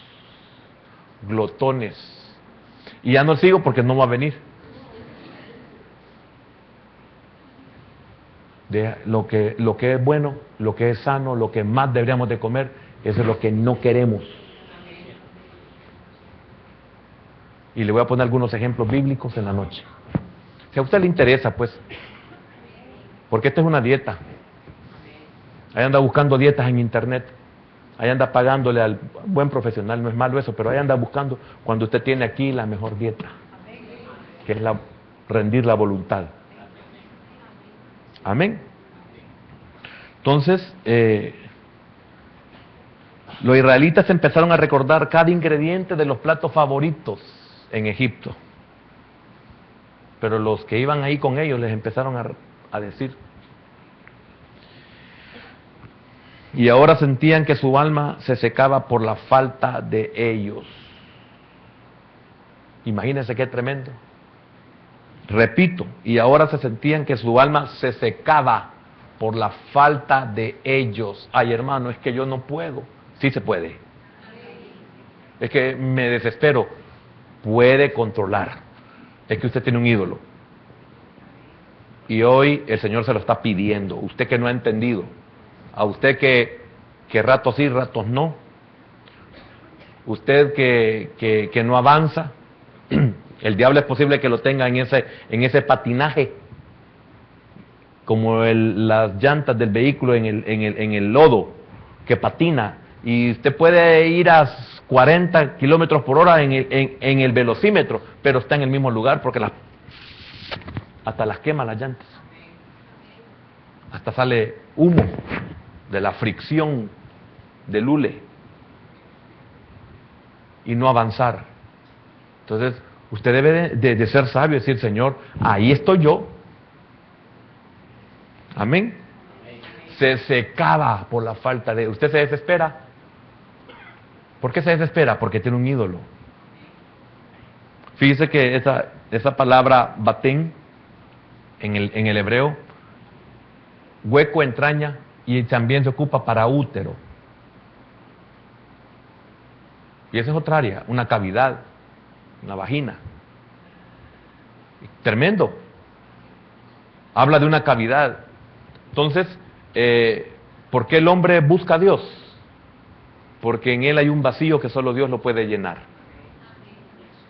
glotones. Y ya no sigo porque no va a venir. De lo que es bueno, lo que es sano, lo que más deberíamos de comer, eso es lo que no queremos. Y le voy a poner algunos ejemplos bíblicos en la noche. Si a usted le interesa, pues, porque esta es una dieta. Ahí anda buscando dietas en internet. Ahí anda pagándole al buen profesional, no es malo eso, pero ahí anda buscando cuando usted tiene aquí la mejor dieta, que es rendir la voluntad. Amén. Entonces, los israelitas empezaron a recordar cada ingrediente de los platos favoritos en Egipto. Pero los que iban ahí con ellos les empezaron a decir. Y ahora sentían que su alma se secaba por la falta de ellos. Imagínense qué tremendo. Repito, y ahora se sentían que su alma se secaba por la falta de ellos. Ay, hermano, es que yo no puedo. Sí se puede. Es que me desespero. Puede controlar. Es que usted tiene un ídolo. Y hoy el Señor se lo está pidiendo. Usted que no ha entendido, a usted que ratos sí, ratos no, usted que no avanza, el diablo es posible que lo tenga en ese patinaje, como las llantas del vehículo en el lodo, que patina, y usted puede ir a 40 kilómetros por hora en el velocímetro, pero está en el mismo lugar porque hasta las quema las llantas, hasta sale humo de la fricción del hule y no avanzar. Entonces usted debe de ser sabio y decir: Señor, ahí estoy yo. Amén. Se secaba por la falta de... ¿Usted se desespera? ¿Por qué se desespera? Porque tiene un ídolo. Fíjese que esa palabra batén en el hebreo, hueco, entraña, y también se ocupa para útero. Y esa es otra área, una cavidad, una vagina. Tremendo. Habla de una cavidad. Entonces, ¿por qué el hombre busca a Dios? Porque en él hay un vacío que solo Dios lo puede llenar.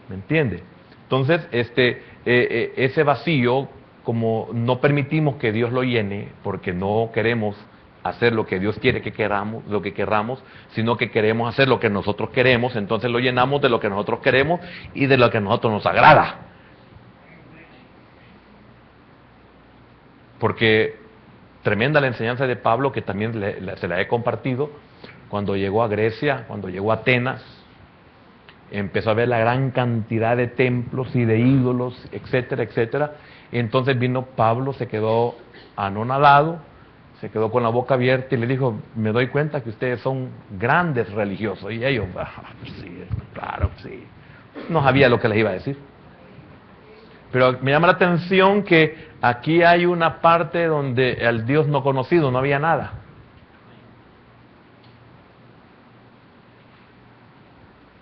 ¿Me entiende? Entonces, ese vacío, como no permitimos que Dios lo llene, porque no queremos hacer lo que Dios quiere que queramos, lo que queramos, sino que queremos hacer lo que nosotros queremos, entonces lo llenamos de lo que nosotros queremos y de lo que a nosotros nos agrada. Porque tremenda la enseñanza de Pablo, que también se la he compartido. Cuando llegó a Grecia, cuando llegó a Atenas, empezó a ver la gran cantidad de templos y de ídolos, etcétera, etcétera. Y entonces vino Pablo, se quedó anonadado, se quedó con la boca abierta y le dijo: me doy cuenta que ustedes son grandes religiosos. Y ellos, sí, claro, sí. No sabía lo que les iba a decir. Pero me llama la atención que aquí hay una parte donde al Dios no conocido no había nada.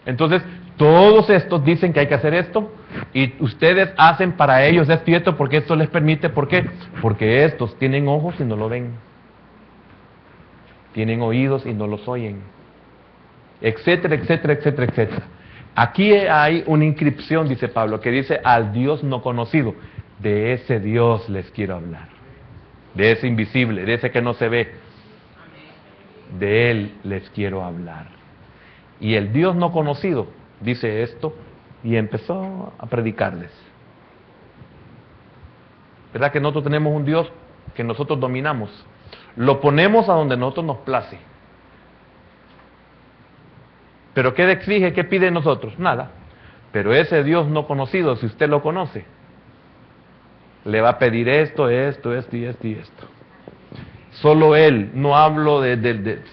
Entonces, todos estos dicen que hay que hacer esto, y ustedes hacen para ellos esto y esto, porque esto les permite. ¿Por qué? Porque estos tienen ojos y no lo ven, tienen oídos y no los oyen, etcétera, etcétera, etcétera, etcétera. Aquí hay una inscripción, dice Pablo, que dice: al Dios no conocido. De ese Dios les quiero hablar, de ese invisible, de ese que no se ve, de Él les quiero hablar. Y el Dios no conocido dice esto, y empezó a predicarles. ¿Verdad que nosotros tenemos un Dios que nosotros dominamos? Lo ponemos a donde nosotros nos place. ¿Pero qué exige? ¿Qué pide de nosotros? Nada. Pero ese Dios no conocido, si usted lo conoce, le va a pedir esto, esto, esto y esto y esto. Solo Él, no hablo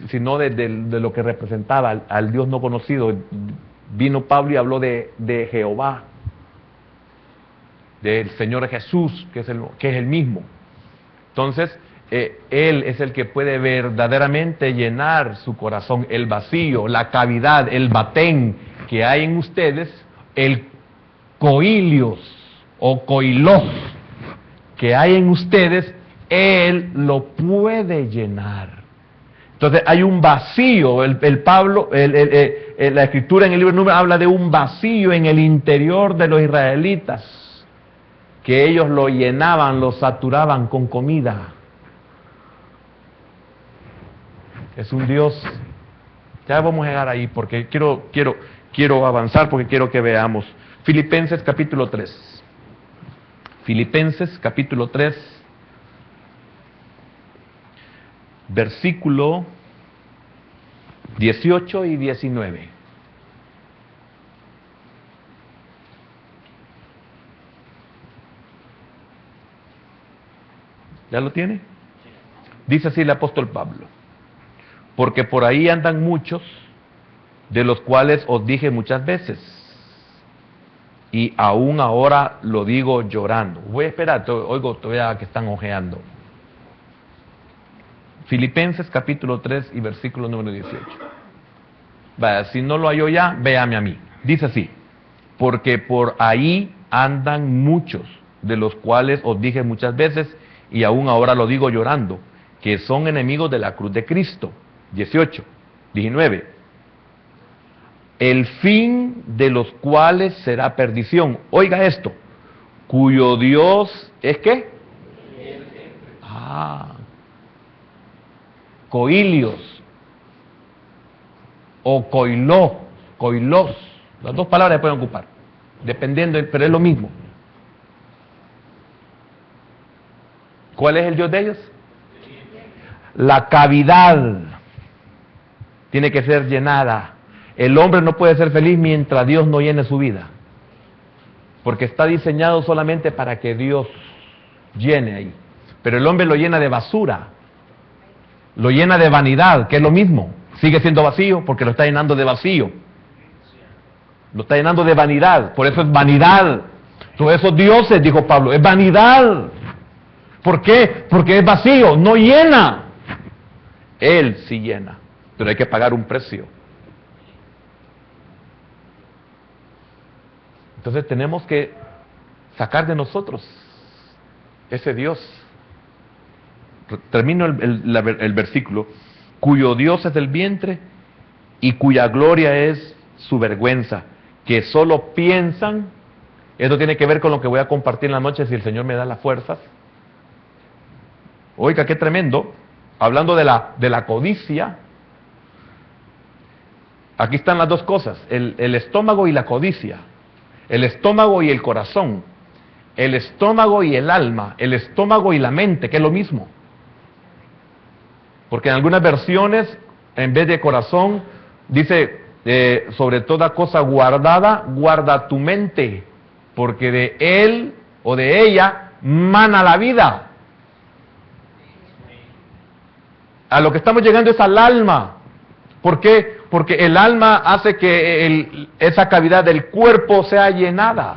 sino de lo que representaba al Dios no conocido. Vino Pablo y habló de Jehová, del Señor Jesús, que es el mismo. Entonces, Él es el que puede verdaderamente llenar su corazón, el vacío, la cavidad, el batén que hay en ustedes, el coilios o coilos que hay en ustedes. Él lo puede llenar. Entonces hay un vacío. La escritura en el libro de Números habla de un vacío en el interior de los israelitas, que ellos lo llenaban, lo saturaban con comida. Es un Dios. Ya vamos a llegar ahí, porque quiero avanzar, porque quiero que veamos Filipenses capítulo 3. Filipenses capítulo 3, versículo 18 y 19. ¿Ya lo tiene? Dice así el apóstol Pablo: porque por ahí andan muchos, de los cuales os dije muchas veces, y aún ahora lo digo llorando. Voy a esperar, oigo todavía que están ojeando. Filipenses capítulo 3 y versículo número 18. Vaya, si no lo hallo ya, véame a mí. Dice así: porque por ahí andan muchos, de los cuales os dije muchas veces, y aún ahora lo digo llorando, que son enemigos de la cruz de Cristo. 18, 19. El fin de los cuales será perdición. Oiga esto, cuyo Dios es ¿qué? Coilios o coilos, las dos palabras se pueden ocupar, dependiendo, pero es lo mismo. ¿Cuál es el Dios de ellos? La cavidad tiene que ser llenada. El hombre no puede ser feliz mientras Dios no llene su vida, porque está diseñado solamente para que Dios llene ahí. Pero el hombre lo llena de basura, lo llena de vanidad, que es lo mismo. Sigue siendo vacío porque lo está llenando de vacío. Lo está llenando de vanidad, por eso es vanidad. Todos esos dioses, dijo Pablo, es vanidad. ¿Por qué? Porque es vacío, no llena. Él sí llena, pero hay que pagar un precio. Entonces tenemos que sacar de nosotros ese Dios. Termino el versículo, cuyo Dios es el vientre y cuya gloria es su vergüenza, que solo piensan, esto tiene que ver con lo que voy a compartir en la noche si el Señor me da las fuerzas. Oiga, qué tremendo, hablando de la codicia, aquí están las dos cosas, el estómago y la codicia, el estómago y el corazón, el estómago y el alma, el estómago y la mente, que es lo mismo. Porque en algunas versiones, en vez de corazón, dice, sobre toda cosa guardada, guarda tu mente, porque de él o de ella mana la vida. A lo que estamos llegando es al alma. ¿Por qué? Porque el alma hace que esa cavidad del cuerpo sea llenada.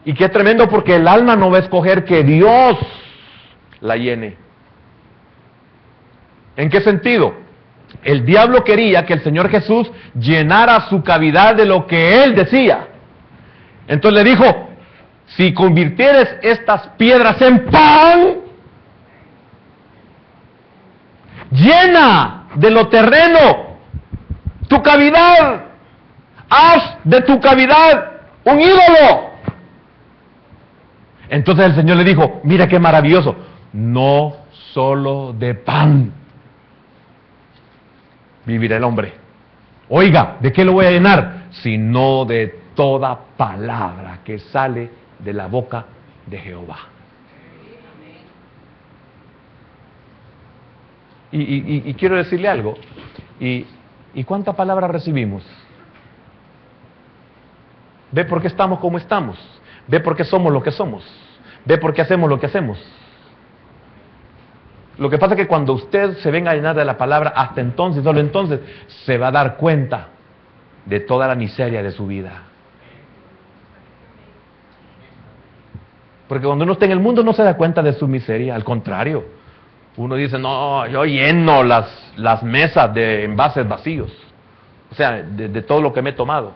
Y qué tremendo, porque el alma no va a escoger que Dios la llene. ¿En qué sentido? El diablo quería que el Señor Jesús llenara su cavidad de lo que Él decía. Entonces le dijo, si convirtieres estas piedras en pan, llena de lo terreno tu cavidad, haz de tu cavidad un ídolo. Entonces el Señor le dijo, mira qué maravilloso, no solo de pan vivirá el hombre. Oiga, ¿de qué lo voy a llenar? Sino de toda palabra que sale de la boca de Jehová. Y quiero decirle algo. ¿Y cuánta palabra recibimos? ¿Ve por qué estamos como estamos? ¿Ve por qué somos lo que somos? ¿Ve por qué hacemos lo que hacemos? Lo que pasa es que cuando usted se venga a llenar de la palabra, hasta entonces, solo entonces, se va a dar cuenta de toda la miseria de su vida. Porque cuando uno está en el mundo no se da cuenta de su miseria, al contrario. Uno dice, no, yo lleno las mesas de envases vacíos. O sea, de todo lo que me he tomado.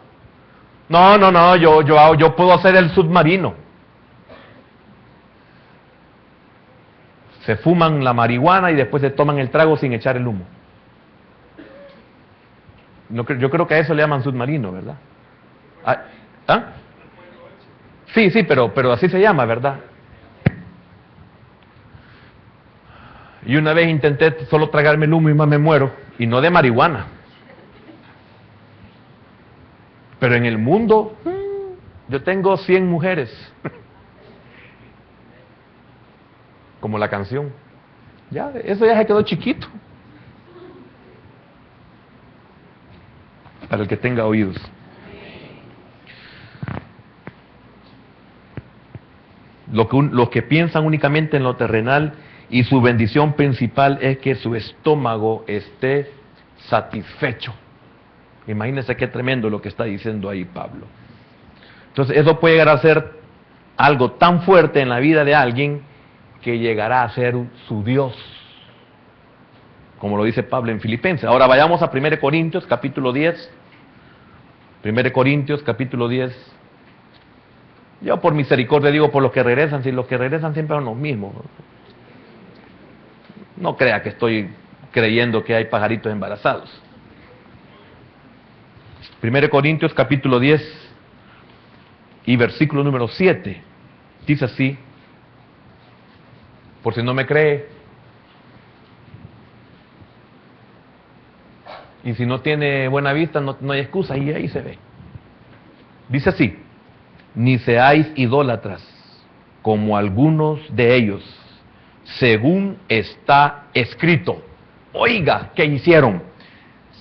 No, yo puedo hacer el submarino. Se fuman la marihuana y después se toman el trago sin echar el humo. No, yo creo que a eso le llaman submarino, ¿verdad? ¿Ah? Sí, pero así se llama, ¿verdad? Y una vez intenté solo tragarme el humo y más me muero, y no de marihuana. Pero en el mundo, yo tengo 100 mujeres. Como la canción. Ya, eso ya se quedó chiquito. Para el que tenga oídos. Los que piensan únicamente en lo terrenal y su bendición principal es que su estómago esté satisfecho. Imagínense qué tremendo lo que está diciendo ahí Pablo. Entonces eso puede llegar a ser algo tan fuerte en la vida de alguien que llegará a ser su Dios, como lo dice Pablo en Filipenses. Ahora vayamos a 1 Corintios capítulo 10. 1 Corintios capítulo 10. Yo por misericordia digo por los que regresan, si los que regresan siempre son los mismos. No crea que estoy creyendo que hay pajaritos embarazados. 1 Corintios capítulo 10 y versículo número 7. Dice así, por si no me cree, y si no tiene buena vista, no hay excusa, y ahí se ve. Dice así, ni seáis idólatras, como algunos de ellos, según está escrito. Oiga, ¿qué hicieron?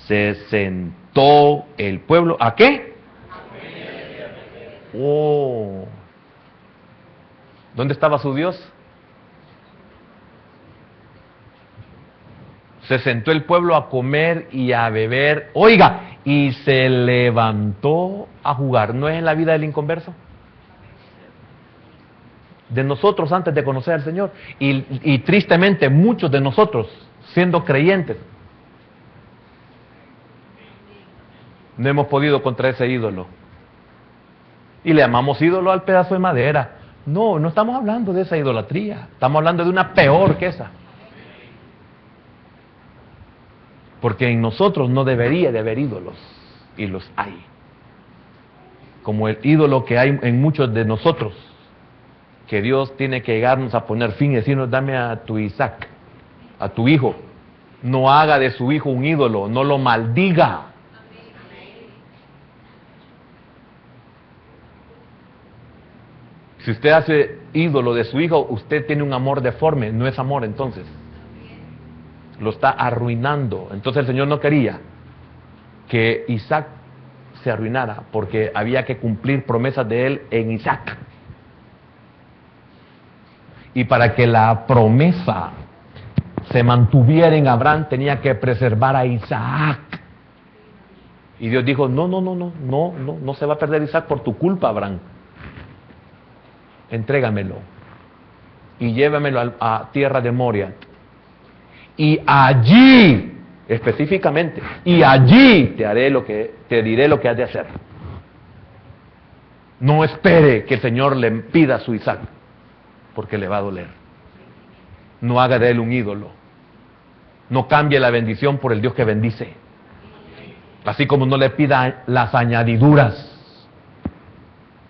Se sentó el pueblo, ¿a qué? Oh, ¿dónde estaba su Dios? Se sentó el pueblo a comer y a beber, oiga, y se levantó a jugar. ¿No es en la vida del inconverso? De nosotros antes de conocer al Señor. Y tristemente muchos de nosotros, siendo creyentes, no hemos podido contra ese ídolo. Y le llamamos ídolo al pedazo de madera. No, no estamos hablando de esa idolatría. Estamos hablando de una peor que esa. Porque en nosotros no debería de haber ídolos, y los hay. Como el ídolo que hay en muchos de nosotros, que Dios tiene que llegarnos a poner fin y decirnos, dame a tu Isaac, a tu hijo. No haga de su hijo un ídolo, no lo maldiga. Si usted hace ídolo de su hijo, usted tiene un amor deforme, no es amor entonces. Lo está arruinando. Entonces el Señor no quería que Isaac se arruinara, porque había que cumplir promesas de él en Isaac. Y para que la promesa se mantuviera en Abraham, tenía que preservar a Isaac. Y Dios dijo, no se va a perder Isaac por tu culpa, Abraham. Entrégamelo y llévamelo a tierra de Moria. Y allí, específicamente, y allí te diré lo que has de hacer. No espere que el Señor le pida a su Isaac, porque le va a doler. No haga de él un ídolo. No cambie la bendición por el Dios que bendice. Así como no le pida las añadiduras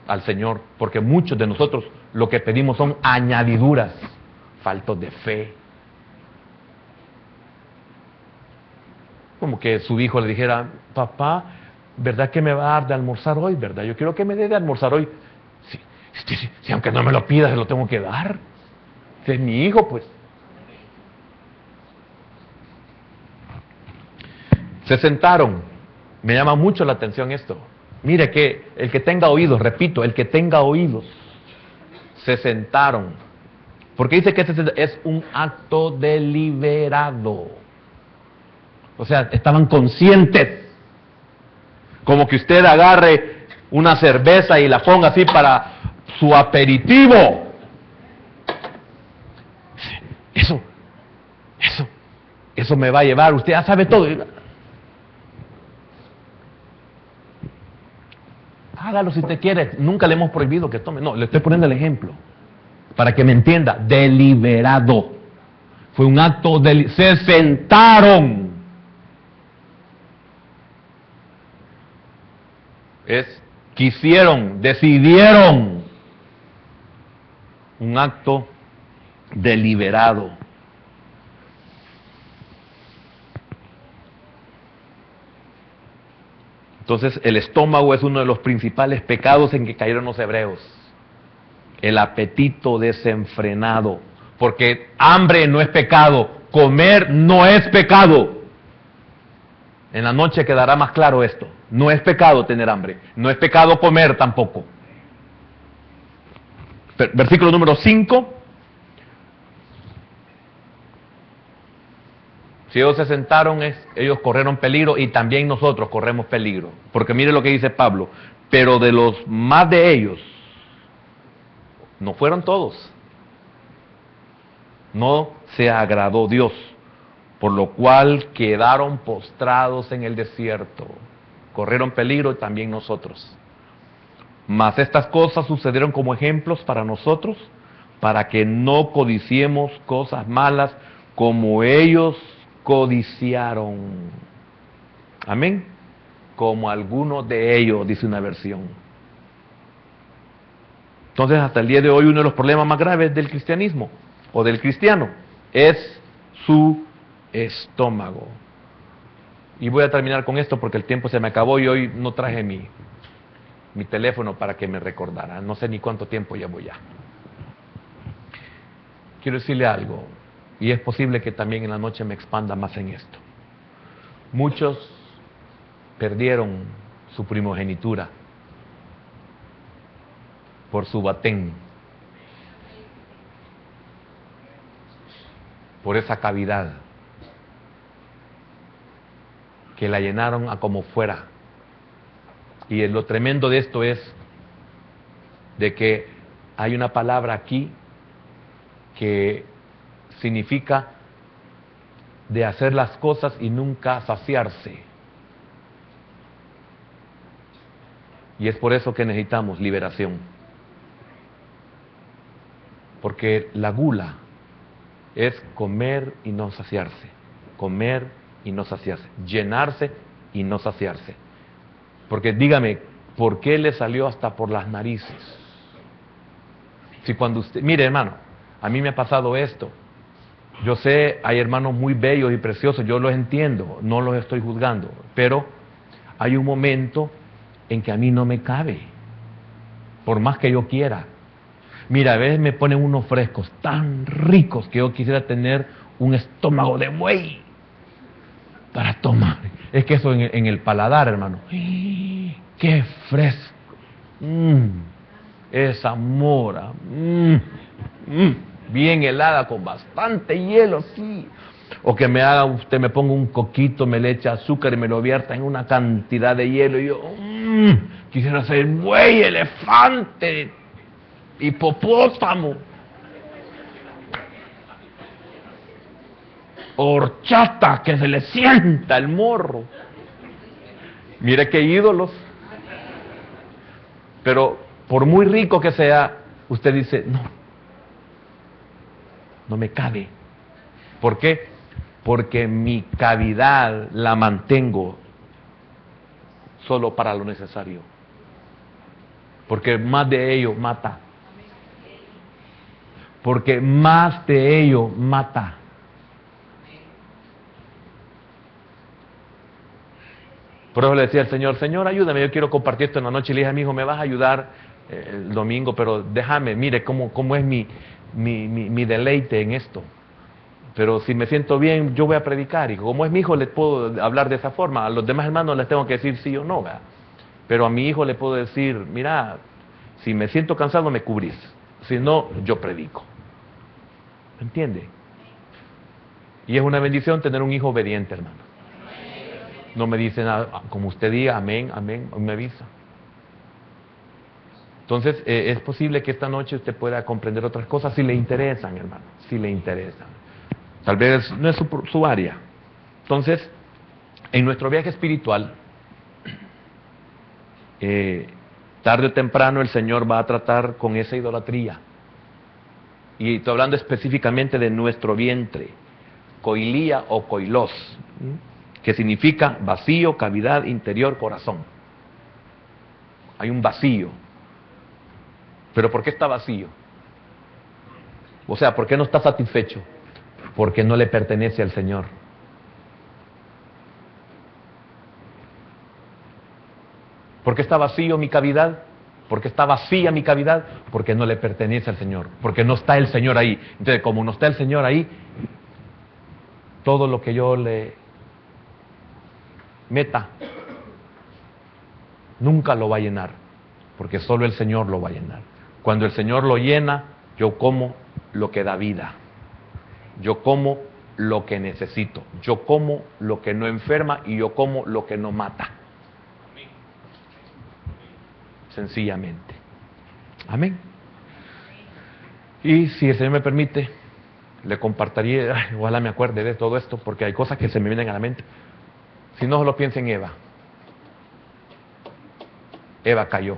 al Señor, porque muchos de nosotros lo que pedimos son añadiduras, faltos de fe. Como que su hijo le dijera, papá, ¿verdad que me va a dar de almorzar hoy? ¿Verdad? Yo quiero que me dé de almorzar hoy. Si aunque no me lo pida, se lo tengo que dar. Ese es mi hijo, pues. Se sentaron. Me llama mucho la atención esto. Mire que el que tenga oídos, repito, el que tenga oídos, se sentaron. Porque dice que es un acto deliberado. O sea, estaban conscientes. Como que usted agarre una cerveza y la ponga así para su aperitivo. Eso me va a llevar. Usted ya sabe todo. Hágalo si usted quiere. Nunca le hemos prohibido que tome. No, le estoy poniendo el ejemplo. Para que me entienda. Deliberado. Fue un acto se sentaron. Quisieron, decidieron. Un acto deliberado. Entonces el estómago es uno de los principales pecados en que cayeron los hebreos. El apetito desenfrenado. Porque hambre no es pecado, comer no es pecado. En la noche quedará más claro esto. No es pecado tener hambre, no es pecado comer tampoco. Versículo número 5. Si ellos se sentaron, ellos corrieron peligro y también nosotros corremos peligro. Porque mire lo que dice Pablo. Pero de los más de ellos, no fueron todos. No se agradó Dios, por lo cual quedaron postrados en el desierto. Corrieron peligro y también nosotros. Mas estas cosas sucedieron como ejemplos para nosotros, para que no codiciemos cosas malas como ellos codiciaron. Amén. Como algunos de ellos, dice una versión. Entonces, hasta el día de hoy, uno de los problemas más graves del cristianismo, o del cristiano, es su estómago. Y voy a terminar con esto porque el tiempo se me acabó y hoy no traje mi teléfono para que me recordara. No sé ni cuánto tiempo llevo ya. Quiero decirle algo, y es posible que también en la noche me expanda más en esto. Muchos perdieron su primogenitura por su batén, por esa cavidad que la llenaron a como fuera. Y lo tremendo de esto es de que hay una palabra aquí que significa de hacer las cosas y nunca saciarse. Y es por eso que necesitamos liberación. Porque la gula es comer y no saciarse, comer y no saciarse, llenarse y no saciarse. Porque dígame, ¿por qué le salió hasta por las narices? Si cuando usted, mire hermano, a mí me ha pasado esto. Yo sé, hay hermanos muy bellos y preciosos, yo los entiendo, no los estoy juzgando, pero hay un momento en que a mí no me cabe, por más que yo quiera. Mira, a veces me ponen unos frescos tan ricos que yo quisiera tener un estómago de buey para tomar. Es que eso en el paladar, hermano. ¡Qué fresco! Esa mora. Bien helada, con bastante hielo, sí. O que me haga, usted me ponga un coquito, me le echa azúcar y me lo vierta en una cantidad de hielo. Y yo, quisiera ser buey, elefante, hipopótamo, horchata, que se le sienta el morro. Mire qué ídolos. Pero por muy rico que sea, usted dice, no me cabe. ¿Por qué? Porque mi cavidad la mantengo solo para lo necesario. Porque más de ello mata. Porque más de ello mata. Por eso le decía al Señor, Señor, ayúdame, yo quiero compartir esto en la noche. Y le dije a mi hijo, me vas a ayudar el domingo, pero déjame, mire cómo es mi deleite en esto. Pero si me siento bien, yo voy a predicar. Y como es mi hijo, le puedo hablar de esa forma. A los demás hermanos les tengo que decir sí o no, ¿verdad? Pero a mi hijo le puedo decir, mira, si me siento cansado, me cubrís. Si no, yo predico. ¿Me entiende? Y es una bendición tener un hijo obediente, hermano. No me dice nada, como usted diga, amén, amén, me avisa. Entonces, es posible que esta noche usted pueda comprender otras cosas si le interesan, hermano, si le interesan. Tal vez no es su área. Entonces, en nuestro viaje espiritual, tarde o temprano el Señor va a tratar con esa idolatría. Y estoy hablando específicamente de nuestro vientre, coilía o coilos, que significa vacío, cavidad, interior, corazón. Hay un vacío. ¿Pero por qué está vacío? O sea, ¿por qué no está satisfecho? Porque no le pertenece al Señor. ¿Por qué está vacío mi cavidad? ¿Por qué está vacía mi cavidad? Porque no le pertenece al Señor. Porque no está el Señor ahí. Entonces, como no está el Señor ahí, todo lo que yo le meta nunca lo va a llenar. Porque solo el Señor lo va a llenar. Cuando el Señor lo llena, yo como lo que da vida. Yo como lo que necesito. Yo como lo que no enferma y yo como lo que no mata. Sencillamente. Amén. Y si el Señor me permite, le compartiría, ojalá me acuerde de todo esto, porque hay cosas que se me vienen a la mente. Si no, solo piensa en Eva. Eva cayó.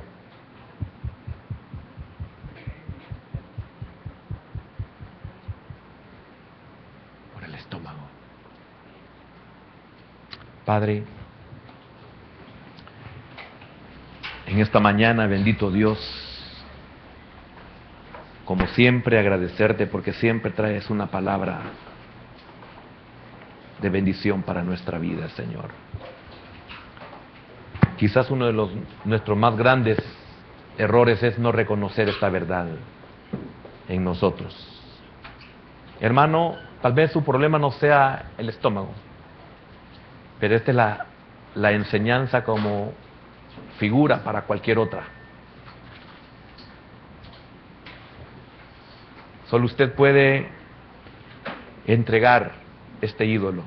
Padre, en esta mañana, bendito Dios, como siempre agradecerte porque siempre traes una palabra de bendición para nuestra vida, Señor. Quizás uno de nuestros más grandes errores es no reconocer esta verdad en nosotros. Hermano, tal vez su problema no sea el estómago, pero esta es la enseñanza como figura para cualquier otra. Solo usted puede entregar este ídolo.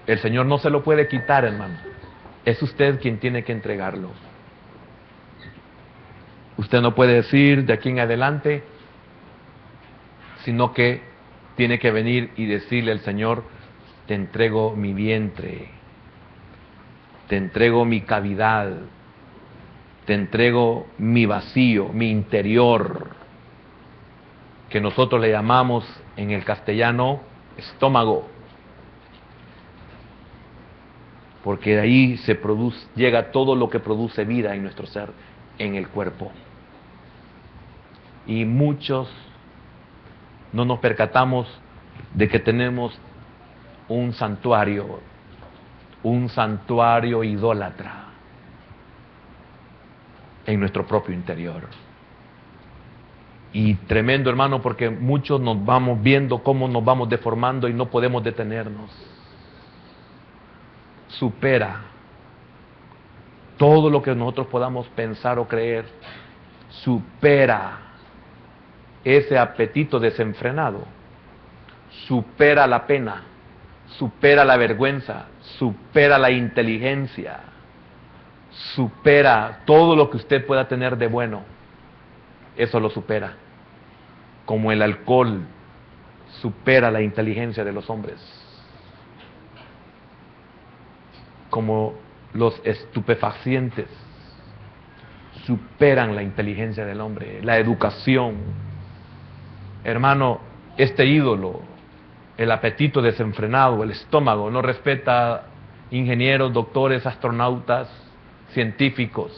El Señor no se lo puede quitar, hermano. Es usted quien tiene que entregarlo. Usted no puede decir de aquí en adelante, sino que tiene que venir y decirle al Señor: te entrego mi vientre, te entrego mi cavidad, te entrego mi vacío, mi interior, que nosotros le llamamos en el castellano estómago, porque de ahí llega todo lo que produce vida en nuestro ser, en el cuerpo. Y muchos no nos percatamos de que tenemos un santuario idólatra en nuestro propio interior. Y tremendo, hermano, porque muchos nos vamos viendo cómo nos vamos deformando y no podemos detenernos. Supera todo lo que nosotros podamos pensar o creer. Supera ese apetito desenfrenado. Supera la pena. Supera la vergüenza. Supera la inteligencia. Supera todo lo que usted pueda tener de bueno. Eso lo supera. Como el alcohol supera la inteligencia de los hombres. Como los estupefacientes superan la inteligencia del hombre. La educación. Hermano, este ídolo, el apetito desenfrenado, el estómago, no respeta ingenieros, doctores, astronautas, científicos,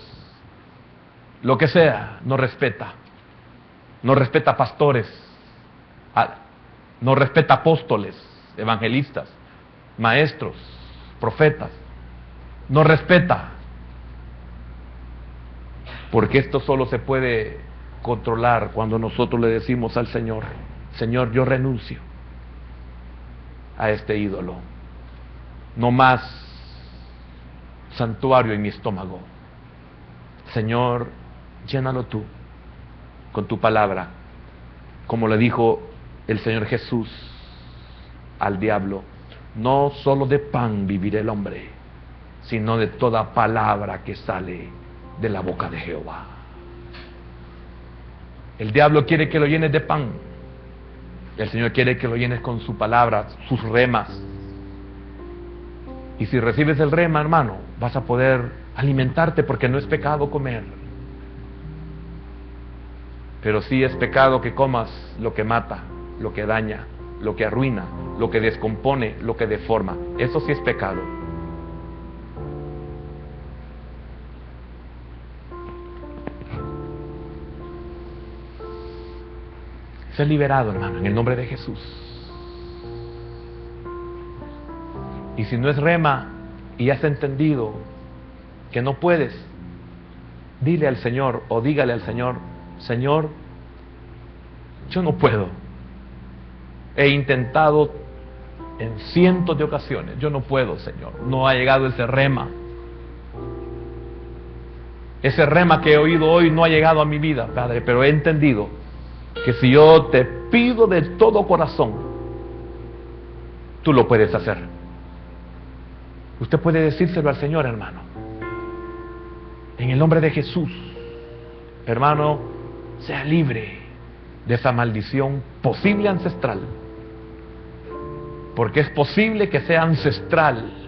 lo que sea, no respeta. No respeta pastores, no respeta apóstoles, evangelistas, maestros, profetas. No respeta. Porque esto solo se puede controlar cuando nosotros le decimos al Señor: Señor, yo renuncio a este ídolo. No más santuario en mi estómago. Señor, llénalo tú con tu palabra, como le dijo el Señor Jesús al diablo: no solo de pan vivirá el hombre, sino de toda palabra que sale de la boca de Jehová. El diablo quiere que lo llenes de pan. El Señor quiere que lo llenes con su palabra, sus remas. Y si recibes el rema, hermano, vas a poder alimentarte, porque no es pecado comer. Pero sí es pecado que comas lo que mata, lo que daña, lo que arruina, lo que descompone, lo que deforma. Eso sí es pecado. Sé liberado, hermano, en el nombre de Jesús. Y si no es rema y has entendido que no puedes, dile al Señor o dígale al Señor: Señor, yo no puedo. He intentado en cientos de ocasiones. Yo no puedo, Señor. No ha llegado ese rema. Ese rema que he oído hoy no ha llegado a mi vida, Padre, pero he entendido que si yo te pido de todo corazón, tú lo puedes hacer. Usted puede decírselo al Señor, hermano. En el nombre de Jesús, hermano, sea libre de esa maldición posible ancestral. Porque es posible que sea ancestral